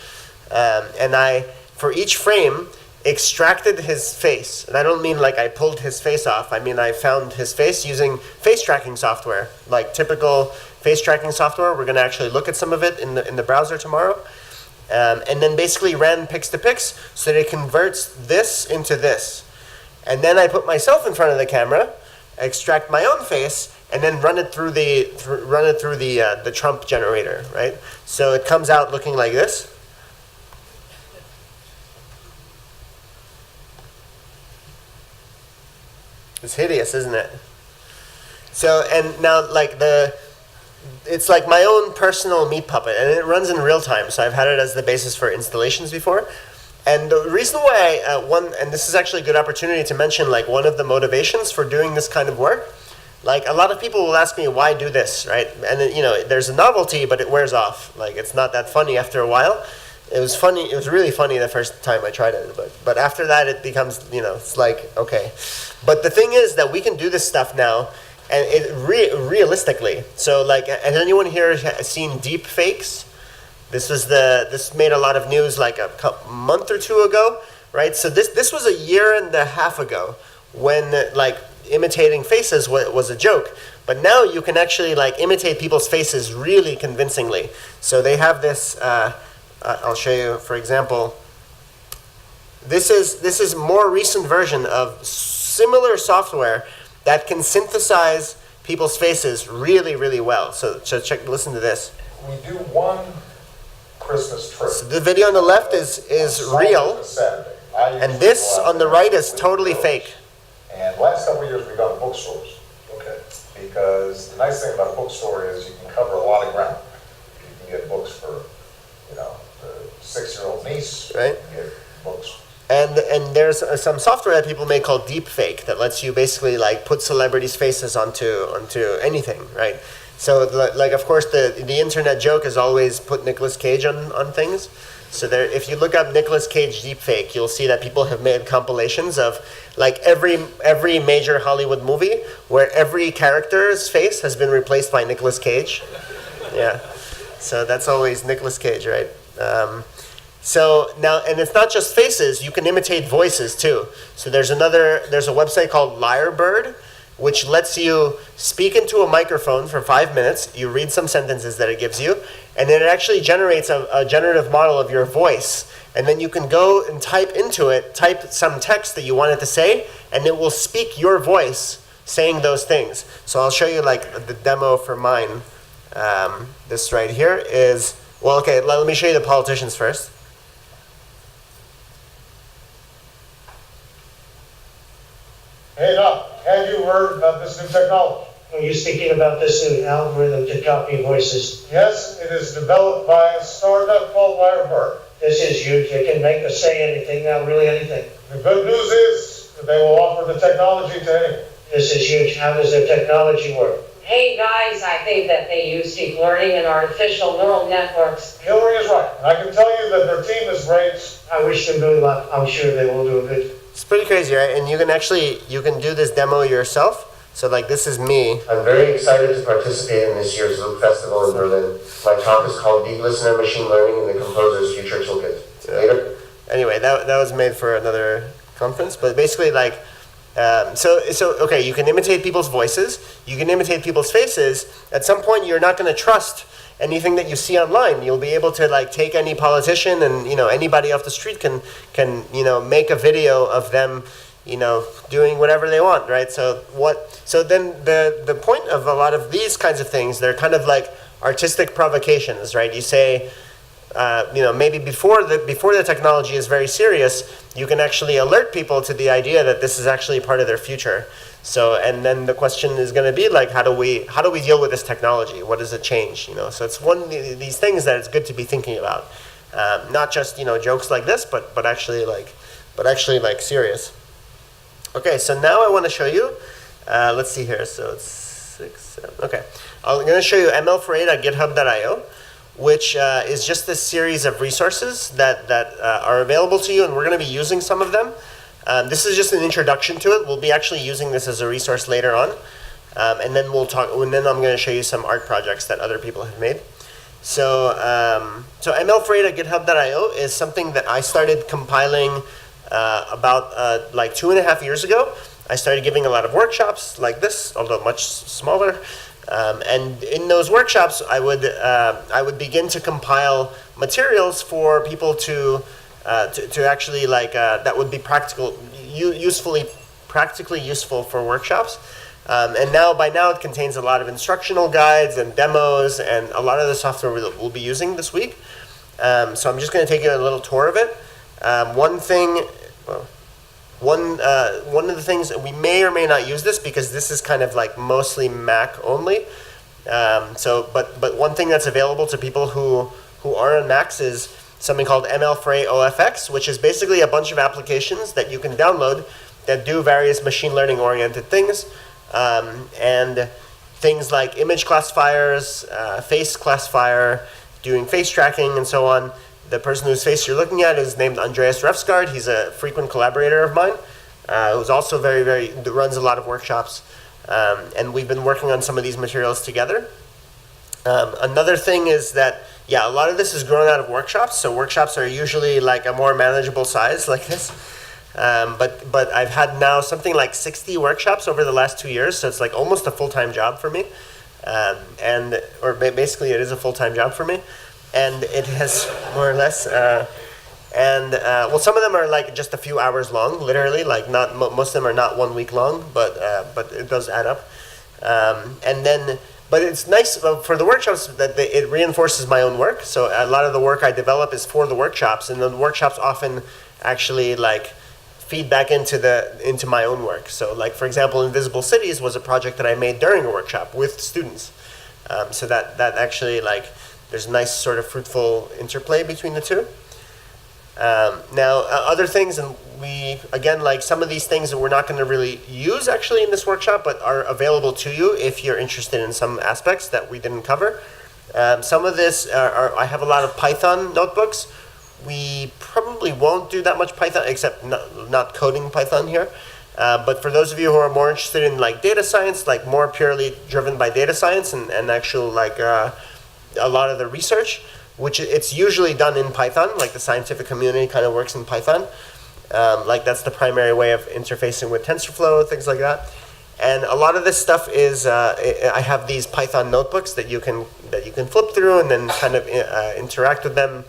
And I, for each frame, extracted his face. And I don't mean like I pulled his face off. I mean I found his face using face tracking software, like typical face tracking software. We're going to actually look at some of it in the browser tomorrow. And then basically ran pix to pix so that it converts this into this. And then I put myself in front of the camera, extract my own face, and then run it through the Trump generator, right? So it comes out looking like this. It's hideous, isn't it? So, and now like it's like my own personal meat puppet, and it runs in real time. So I've had it as the basis for installations before. And the reason why and this is actually a good opportunity to mention like one of the motivations for doing this kind of work. Like a lot of people will ask me, why do this, right? And then, there's a novelty, but it wears off. Like it's not that funny after a while. It was funny. It was really funny the first time I tried it, but after that it becomes, it's like, okay. But the thing is that we can do this stuff now, and realistically. So like, has anyone here seen deep fakes? This made a lot of news like a month or two ago, right? So this was a year and a half ago when like imitating faces was a joke. But now you can actually like imitate people's faces really convincingly. So they have this. I'll show you, for example. This is a more recent version of similar software that can synthesize people's faces really, really well. So listen to this. We do one Christmas trip. So the video on the left is real, and this on the right is totally fake. And last couple of years we've gone to bookstores. Okay. Because the nice thing about a bookstore is you can cover a lot of ground. You can get books for, the 6-year-old niece. Right. You can get books. And there's some software that people make called deepfake that lets you basically like put celebrities' faces onto anything, right? So like of course the internet joke is always put Nicolas Cage on things. So there, if you look up Nicolas Cage deepfake, you'll see that people have made compilations of like every major Hollywood movie where every character's face has been replaced by Nicolas Cage. Yeah. So that's always Nicolas Cage, right? So now, and it's not just faces, you can imitate voices too. So there's a website called Lyrebird, which lets you speak into a microphone for 5 minutes. You read some sentences that it gives you, and then it actually generates a generative model of your voice. And then you can go and type some text that you want it to say, and it will speak your voice saying those things. So I'll show you like the demo for mine. This right here is, well, okay, let me show you the politicians first. Hey, Doc, have you heard about this new technology? Are you speaking about this new algorithm to copy voices? Yes, it is developed by a startup called Lyrebird. This is huge. They can make us say anything now, really anything. The good news is that they will offer the technology to anyone. This is huge. How does their technology work? Hey guys, I think that they use deep learning and artificial neural networks. Hillary is right. I can tell you that their team is great. I wish them good luck. I'm sure they will do a good. It's pretty crazy, right? And you can do this demo yourself. So like this is me. I'm very excited to participate in this year's Loop Festival in Berlin. My talk is called Deep Listener Machine Learning in the Composer's Future Toolkit. Later. Anyway, that was made for another conference, but basically like, okay, you can imitate people's voices, you can imitate people's faces. At some point, you're not going to trust anything that you see online. You'll be able to like take any politician and anybody off the street can make a video of them doing whatever they want, right? So then the point of a lot of these kinds of things, they're kind of like artistic provocations, right? You say, maybe before the technology is very serious, you can actually alert people to the idea that this is actually part of their future. So, and then the question is going to be like, how do we deal with this technology? What does it change? So it's one of these things that it's good to be thinking about, not just jokes like this, but actually like serious. Okay, so now I want to show you. Let's see here. So it's 6, 7. Okay, I'm going to show you ml48.github.io. which is just a series of resources that are available to you, and we're going to be using some of them. This is just an introduction to it. We'll be actually using this as a resource later on. And then we'll talk. And then I'm going to show you some art projects that other people have made. So, so ML-Freight@github.io is something that I started compiling about like 2.5 years ago. I started giving a lot of workshops like this, although much smaller. And in those workshops, I would begin to compile materials for people to actually like that would be practically useful for workshops. And by now it contains a lot of instructional guides and demos and a lot of the software we'll be using this week. So I'm just going to take you on a little tour of it. One of the things that we may or may not use this because this is kind of like mostly Mac only. But one thing that's available to people who are on Macs is something called ML-Freight OFX, which is basically a bunch of applications that you can download that do various machine learning oriented things. And things like image classifiers, face classifier, doing face tracking, and so on. The person whose face you're looking at is named Andreas Refsgaard. He's a frequent collaborator of mine, who's also runs a lot of workshops. And we've been working on some of these materials together. Another thing is that, a lot of this is grown out of workshops. So workshops are usually like a more manageable size like this. But I've had now something like 60 workshops over the last 2 years, so it's like almost a full-time job for me. Basically it is a full-time job for me. And it has more or less, some of them are like just a few hours long, literally, like most of them are not 1 week long, but it does add up. But it's nice for the workshops that it reinforces my own work. So a lot of the work I develop is for the workshops, and the workshops often actually like feed back into my own work. So like, for example, Invisible Cities was a project that I made during a workshop with students. So that actually like, there's a nice sort of fruitful interplay between the two. Other things, and like some of these things that we're not going to really use actually in this workshop, but are available to you if you're interested in some aspects that we didn't cover. Some of this I have a lot of Python notebooks. We probably won't do that much Python, except not coding Python here. But for those of you who are more interested in like data science, like more purely driven by data science and actual like a lot of the research, which it's usually done in Python, like the scientific community kind of works in Python. Like that's the primary way of interfacing with TensorFlow, things like that. And a lot of this stuff is, I have these Python notebooks that you can flip through and then kind of interact with them.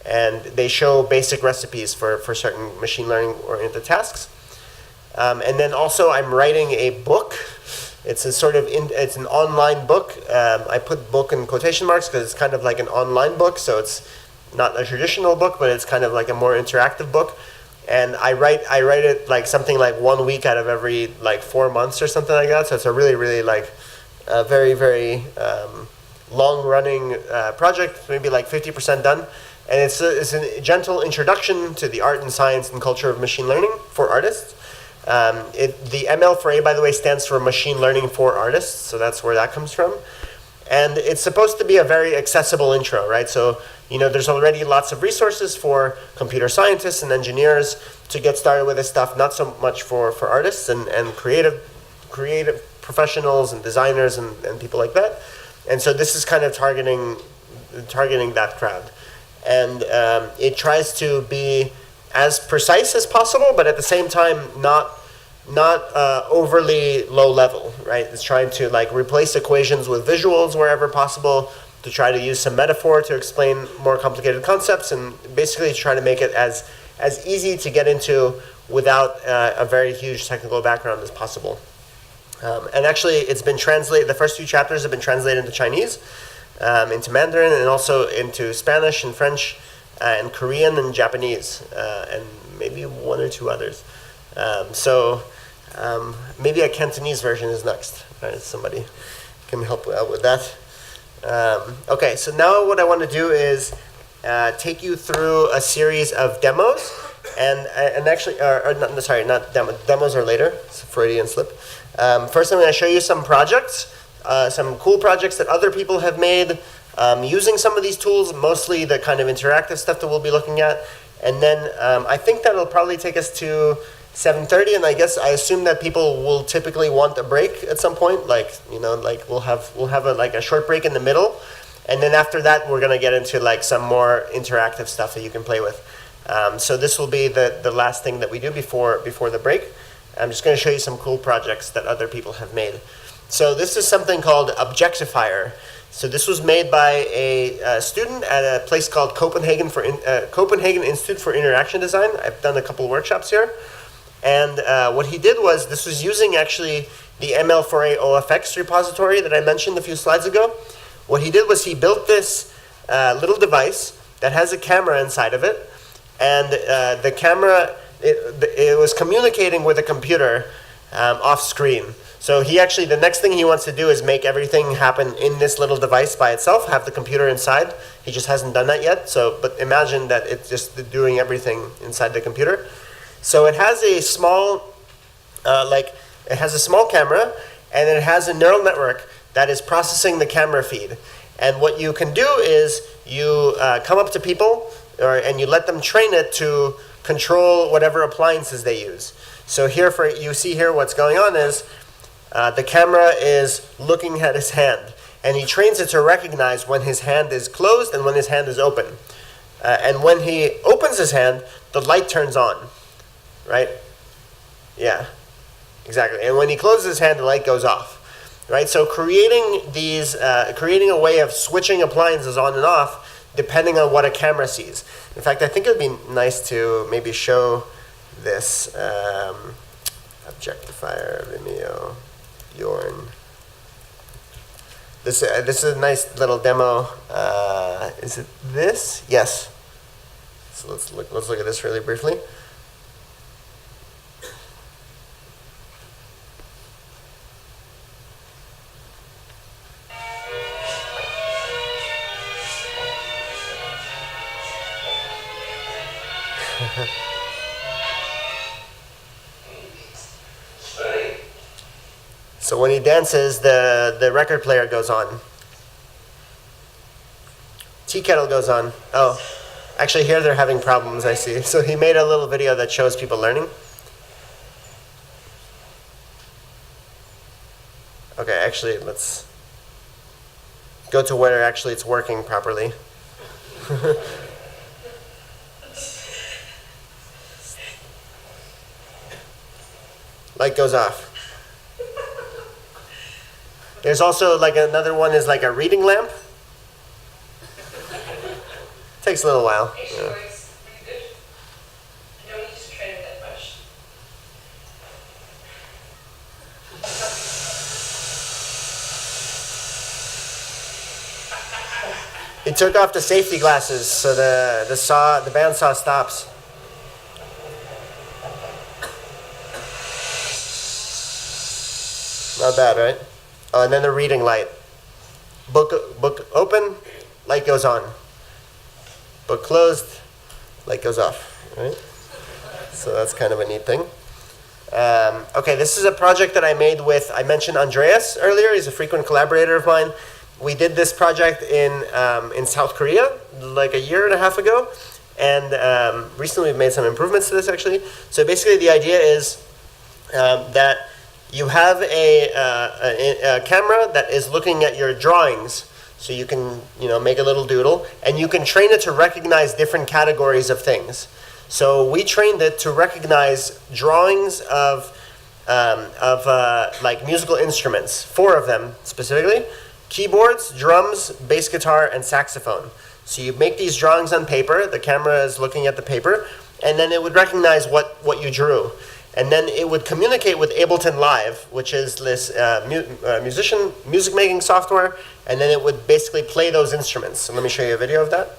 And they show basic recipes for certain machine learning oriented tasks. And then also I'm writing a book. It's a sort of, it's an online book. I put book in quotation marks because it's kind of like an online book. So it's not a traditional book, but it's kind of like a more interactive book. And I write it like something like 1 week out of every like 4 months or something like that. So it's a really, really like very, very long running project, maybe like 50% done. And it's a gentle introduction to the art and science and culture of machine learning for artists. The ML-Freight, by the way, stands for Machine Learning for Artists, so that's where that comes from. And it's supposed to be a very accessible intro, right? So, there's already lots of resources for computer scientists and engineers to get started with this stuff, not so much for artists and creative professionals and designers and people like that. And so this is kind of targeting that crowd. And it tries to be as precise as possible, but at the same time not overly low level, right? It's trying to like replace equations with visuals wherever possible, to try to use some metaphor to explain more complicated concepts, and basically try to make it as easy to get into without a very huge technical background as possible. And actually, it's been translated. The first few chapters have been translated into Chinese, into Mandarin, and also into Spanish and French, and Korean and Japanese, and maybe 1 or 2 others. Maybe a Cantonese version is next. Right? Somebody can help out with that. Okay, so now what I want to do is take you through a series of demos, and actually, not demos. Demos are later. It's a Freudian slip. First, I'm going to show you some projects, some cool projects that other people have made using some of these tools, mostly the kind of interactive stuff that we'll be looking at. And then I think that'll probably take us to 7:30, and I assume that people will typically want a break at some point. Like, like we'll have a short break in the middle, and then after that we're gonna get into like some more interactive stuff that you can play with. So this will be the last thing that we do before the break. I'm just gonna show you some cool projects that other people have made. So this is something called Objectifier. So this was made by a student at a place called Copenhagen Institute for Interaction Design. I've done a couple of workshops here. And what he did was, this was using actually the ML4A OFX repository that I mentioned a few slides ago. What he did was he built this little device that has a camera inside of it. And the camera, it was communicating with a computer off screen. So he actually, the next thing he wants to do is make everything happen in this little device by itself, have the computer inside. He just hasn't done that yet. But imagine that it's just doing everything inside the computer. So it has a small, it has a small camera, and it has a neural network that is processing the camera feed. And what you can do is you come up to people, and you let them train it to control whatever appliances they use. So here, you see here what's going on is the camera is looking at his hand, and he trains it to recognize when his hand is closed and when his hand is open. And when he opens his hand, the light turns on. Right? Yeah, exactly. And when he closes his hand, the light goes off. Right? So creating a way of switching appliances on and off depending on what a camera sees. In fact, I think it would be nice to maybe show this Objectifier, Vimeo, Yorn. This is a nice little demo. Is it this? Yes. So let's look at this really briefly. So when he dances, the record player goes on. Tea kettle goes on. Oh, actually here they're having problems, I see. So he made a little video that shows people learning. Okay, actually let's go to where actually it's working properly. Light goes off. There's also like another one is like a reading lamp. Takes a little while. Actually works pretty good. I don't need to train it that much. He took off the safety glasses so the bandsaw stops. Not bad, right? Oh, and then the reading light. Book open, light goes on. Book closed, light goes off. Right? So that's kind of a neat thing. Okay, this is a project that I made with, I mentioned Andreas earlier. He's a frequent collaborator of mine. We did this project in South Korea like a year and a half ago. And recently we've made some improvements to this actually. So basically the idea is that you have a camera that is looking at your drawings, so you can make a little doodle, and you can train it to recognize different categories of things. So we trained it to recognize drawings of like musical instruments, 4 of them specifically: keyboards, drums, bass guitar, and saxophone. So you make these drawings on paper. The camera is looking at the paper, and then it would recognize what you drew. And then it would communicate with Ableton Live, which is this music-making software, and then it would basically play those instruments. So let me show you a video of that.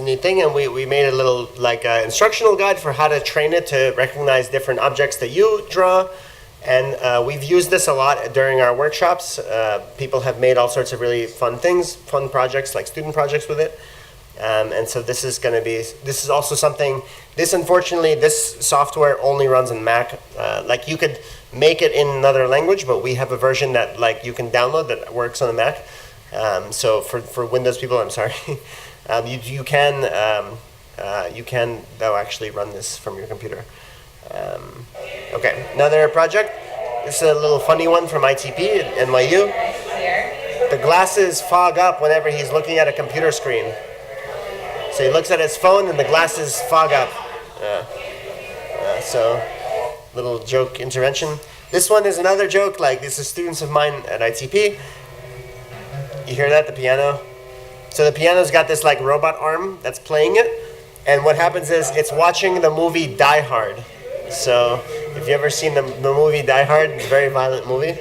neat thing, and we made a little like instructional guide for how to train it to recognize different objects that you draw. And we've used this a lot during our workshops. People have made all sorts of really fun things, fun projects like student projects with it. And so this is also something, unfortunately, this software only runs on Mac. Like you could make it in another language, but we have a version that like you can download that works on a Mac. So for Windows people, I'm sorry, you can though actually run this from your computer. Okay, another project. This is a little funny one from ITP at NYU. The glasses fog up whenever he's looking at a computer screen. So he looks at his phone and the glasses fog up. So, little joke intervention. This one is another joke, like this is students of mine at ITP. You hear that, the piano? So the piano's got this like robot arm that's playing it. And what happens is it's watching the movie Die Hard. So if you've ever seen the movie Die Hard, it's a very violent movie.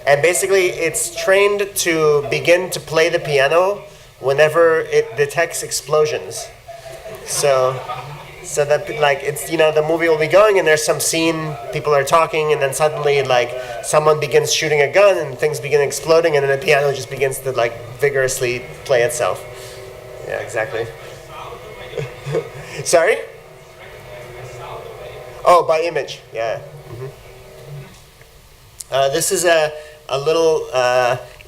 And basically it's trained to begin to play the piano whenever it detects explosions. So that like it's, you know, the movie will be going and there's some scene, people are talking, and then suddenly like someone begins shooting a gun and things begin exploding, and then the piano just begins to like vigorously play itself. Yeah, exactly. Sorry? Oh, by image, yeah. This is a little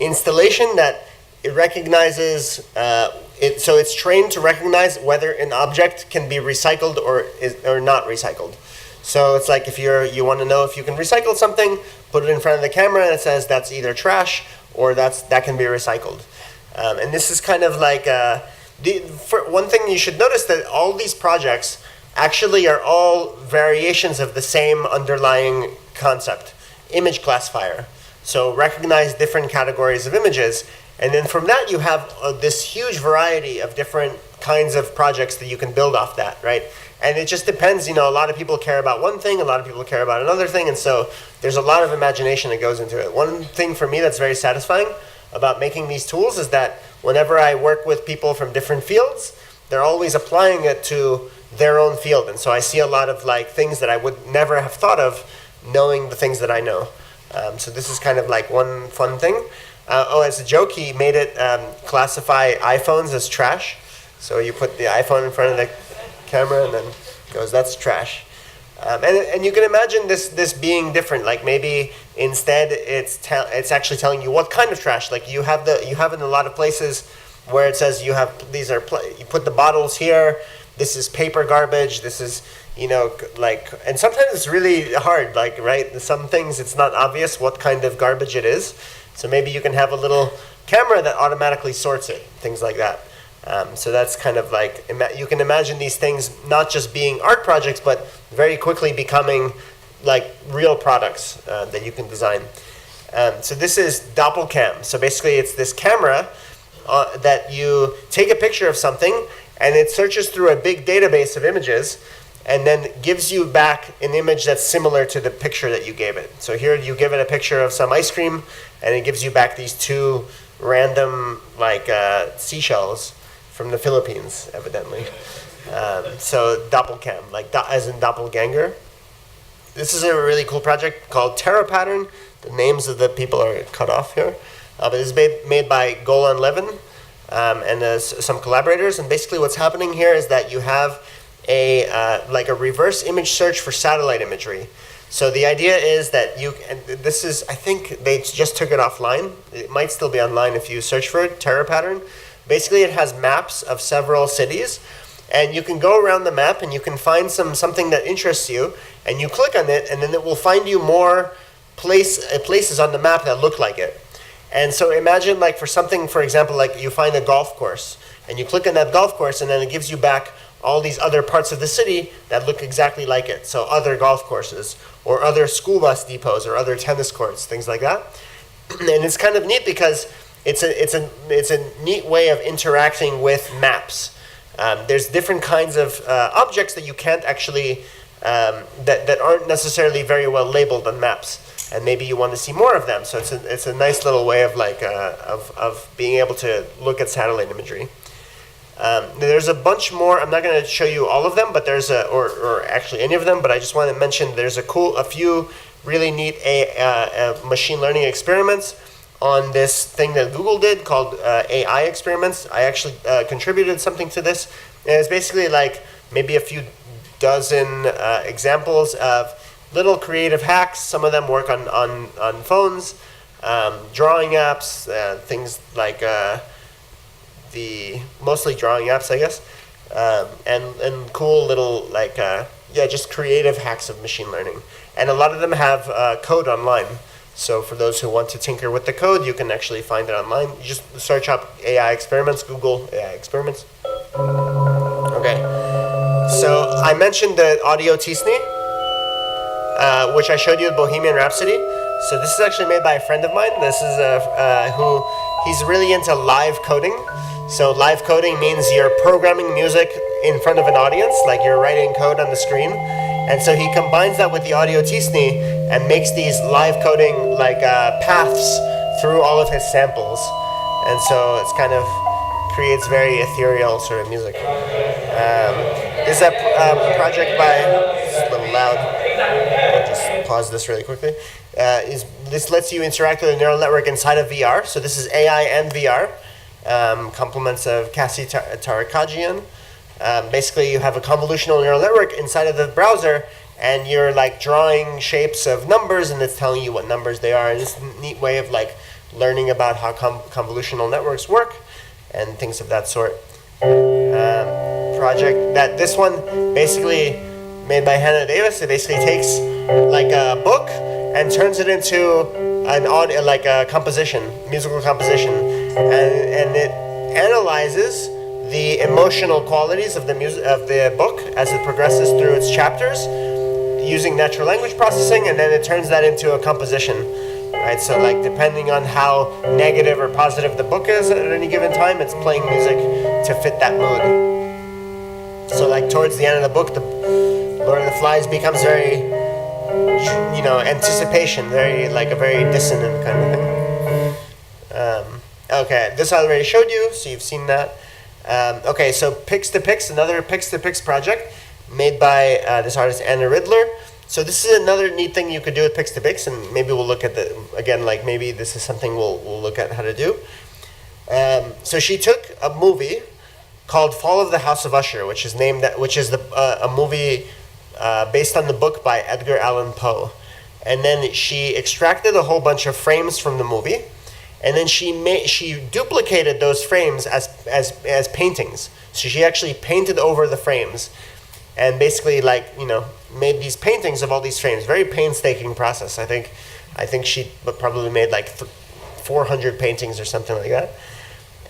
installation that it recognizes, so it's trained to recognize whether an object can be recycled or not recycled. So it's like if you want to know if you can recycle something, put it in front of the camera and it says that's either trash or that can be recycled. And this is kind of like, for one thing you should notice that all these projects actually are all variations of the same underlying concept, image classifier. So recognize different categories of images, and then from that you have this huge variety of different kinds of projects that you can build off that, right? And it just depends, you know, a lot of people care about one thing, a lot of people care about another thing, and so there's a lot of imagination that goes into it. One thing for me that's very satisfying about making these tools is that whenever I work with people from different fields, they're always applying it to their own field, and so I see a lot of like things that I would never have thought of knowing the things that I know. So this is kind of like one fun thing. As a joke, he made it classify iPhones as trash. So you put the iPhone in front of the camera and then it goes, that's trash. And you can imagine this being different. Like maybe instead it's actually telling you what kind of trash. Like you have in a lot of places where it says you put the bottles here. This is paper garbage. This is, you know, like, and sometimes it's really hard, like, right? Some things it's not obvious what kind of garbage it is. So maybe you can have a little camera that automatically sorts it, things like that. So that's kind of like, you can imagine these things not just being art projects, but very quickly becoming like real products that you can design. So this is Doppelcam. So basically it's this camera that you take a picture of something and it searches through a big database of images and then gives you back an image that's similar to the picture that you gave it. So here you give it a picture of some ice cream and it gives you back these two random like seashells from the Philippines, evidently. So Doppelcam, like as in doppelganger. This is a really cool project called Terra Pattern. The names of the people are cut off here. But it's made by Golan Levin and some collaborators. And basically what's happening here is that you have like a reverse image search for satellite imagery. So the idea is that this is, I think they just took it offline. It might still be online if you search for it, Terra Pattern. Basically it has maps of several cities. And you can go around the map and you can find something that interests you. And you click on it and then it will find you more places on the map that look like it. And so imagine like for something, for example, like you find a golf course. And you click on that golf course and then it gives you back all these other parts of the city that look exactly like it. So other golf courses or other school bus depots or other tennis courts, things like that. And it's kind of neat because it's a neat way of interacting with maps. There's different kinds of objects that you can't actually, that aren't necessarily very well labeled on maps. And maybe you want to see more of them. So it's a nice little way of like of being able to look at satellite imagery. There's a bunch more. I'm not going to show you all of them, but there's or actually any of them. But I just want to mention there's a few really neat machine learning experiments on this thing that Google did called AI experiments. I actually contributed something to this. And it's basically like maybe a few dozen examples of little creative hacks. Some of them work on phones, drawing apps, things like mostly drawing apps, I guess, and cool little just creative hacks of machine learning. And a lot of them have code online. So for those who want to tinker with the code, you can actually find it online. You just search up AI experiments, Google AI experiments. Okay. So I mentioned the audio T-SNE, which I showed you with Bohemian Rhapsody. So this is actually made by a friend of mine. This is he's really into live coding. So live coding means you're programming music in front of an audience, like you're writing code on the screen. And so he combines that with the audio T-SNE and makes these live coding paths through all of his samples. And so it's kind of creates very ethereal sort of music. This is a project by, it's a little loud, I'll just pause this really quickly. This lets you interact with a neural network inside of VR. So this is AI and VR, complements of Cassie Tarakagian. Basically, you have a convolutional neural network inside of the browser, and you're like drawing shapes of numbers, and it's telling you what numbers they are. And it's a neat way of like learning about how convolutional networks work and things of that sort. Project that this one basically made by Hannah Davis. It basically takes like a book and turns it into an audio, like a composition, musical composition, and it analyzes the emotional qualities of the music of the book as it progresses through its chapters using natural language processing, and then it turns that into a composition, right? So like depending on how negative or positive the book is at any given time, it's playing music to fit that mood. So like towards the end of the book, the Lord of the Flies becomes very, anticipation, very like a very dissonant kind of thing. Okay, this I already showed you, so you've seen that. Okay, so Pix to Pix, another Pix to Pix project made by this artist Anna Ridler. So this is another neat thing you could do with Pix to Pix, and maybe we'll look at maybe this is something we'll look at how to do. So she took a movie called Fall of the House of Usher, which is a movie based on the book by Edgar Allan Poe, and then she extracted a whole bunch of frames from the movie. And then she duplicated those frames as paintings. So she actually painted over the frames, and basically made these paintings of all these frames. Very painstaking process. I think she probably made like 400 paintings or something like that.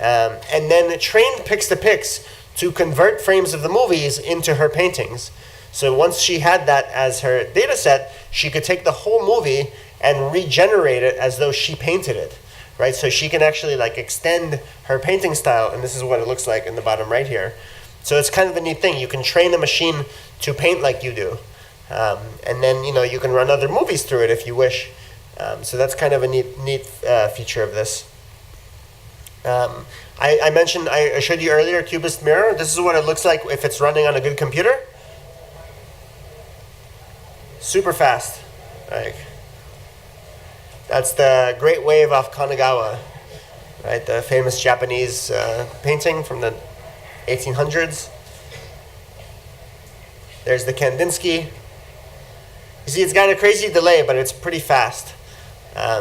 And then trained Pix to Pix to convert frames of the movies into her paintings. So once she had that as her data set, she could take the whole movie and regenerate it as though she painted it. Right, so she can actually extend her painting style, and this is what it looks like in the bottom right here. So it's kind of a neat thing. You can train the machine to paint like you do, and then you can run other movies through it if you wish. So that's kind of a neat feature of this. I mentioned I showed you earlier Cubist Mirror. This is what it looks like if it's running on a good computer. Super fast, That's the Great Wave off Kanagawa, right? The famous Japanese painting from the 1800s. There's the Kandinsky. You see, it's got a crazy delay, but it's pretty fast.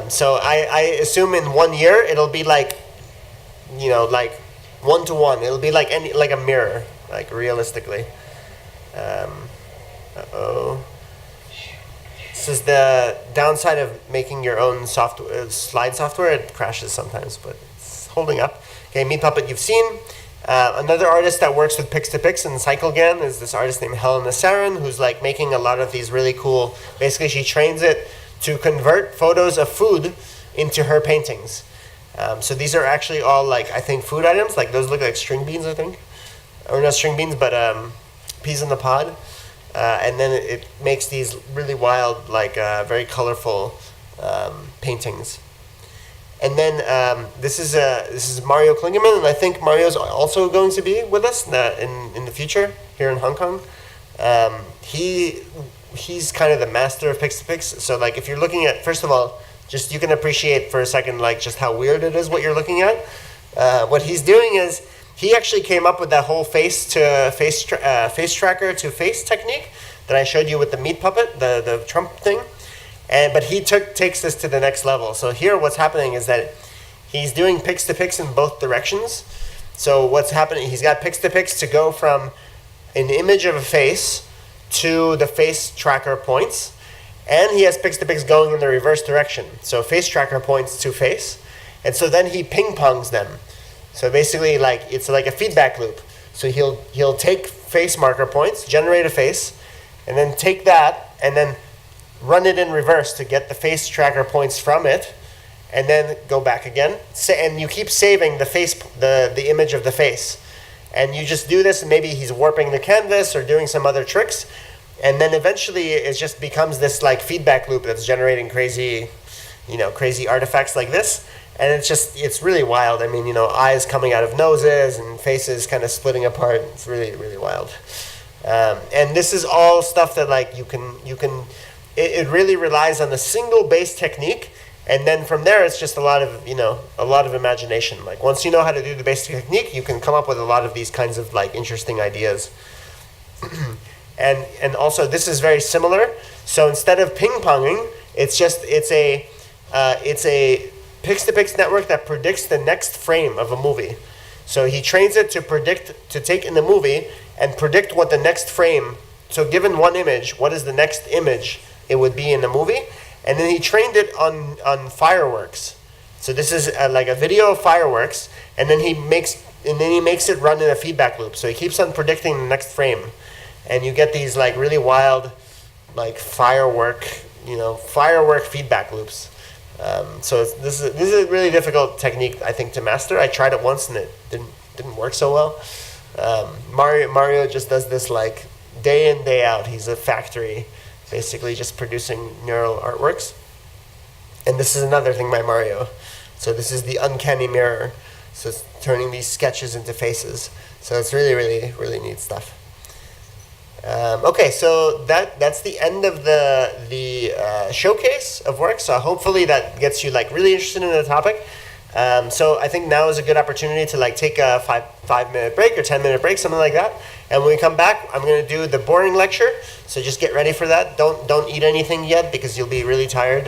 So I assume in 1 year it'll be like 1-to-1. It'll be like a mirror, realistically. This is the downside of making your own slide software. It crashes sometimes, but it's holding up. Okay, Meat Puppet you've seen. Another artist that works with Pix to Pix and CycleGAN is this artist named Helena Sarin, who's making a lot of these really cool, basically she trains it to convert photos of food into her paintings. So these are actually all I think food items. Those look like string beans, I think. Or not string beans, but peas in the pod. And then it makes these really wild, very colorful paintings. And then this is Mario Klingerman, and I think Mario's also going to be with us in the future here in Hong Kong. He's kind of the master of pix-to-pix. So like if you're looking at, first of all, just you can appreciate for a second like just how weird it is what you're looking at. What he's doing is he actually came up with that whole face tracker to face technique that I showed you with the meat puppet, the Trump thing. But he takes this to the next level. So here what's happening is that he's doing pix-to-pix in both directions. So what's happening, he's got pix-to-pix to go from an image of a face to the face tracker points. And he has pix-to-pix going in the reverse direction. So face tracker points to face. And so then he ping-pongs them. So basically like it's like a feedback loop. So he'll take face marker points, generate a face, and then take that and then run it in reverse to get the face tracker points from it, and then go back again. And you keep saving the face, the image of the face. And you just do this, and maybe he's warping the canvas or doing some other tricks. And then eventually it just becomes this like feedback loop that's generating crazy artifacts like this. And it's really wild. I mean, eyes coming out of noses and faces kind of splitting apart. It's really, really wild. And this is all stuff that like it really relies on a single base technique, and then from there it's just a lot of imagination. Like once you know how to do the base technique, you can come up with a lot of these kinds of like interesting ideas. and also this is very similar. So instead of ping-ponging, it's a pix-to-pix network that predicts the next frame of a movie. So he trains it to take in the movie and predict what the next frame. So given one image, what is the next image it would be in the movie? And then he trained it on fireworks. So this is like a video of fireworks, and then he makes it run in a feedback loop. So he keeps on predicting the next frame, and you get these like really wild, like firework feedback loops. So this is a really difficult technique, I think, to master. I tried it once and it didn't work so well. Mario just does this like day in, day out. He's a factory, basically just producing neural artworks. And this is another thing by Mario. So this is the uncanny mirror. So it's turning these sketches into faces. So it's really, really, really neat stuff. Okay, so that's the end of the showcase of work. So hopefully that gets you like really interested in the topic. So I think now is a good opportunity to like take a 5-minute break or 10-minute break, something like that. And when we come back, I'm going to do the boring lecture. So just get ready for that. Don't eat anything yet because you'll be really tired.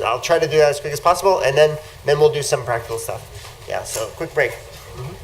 I'll try to do that as quick as possible, and then we'll do some practical stuff. Yeah. So quick break. Mm-hmm.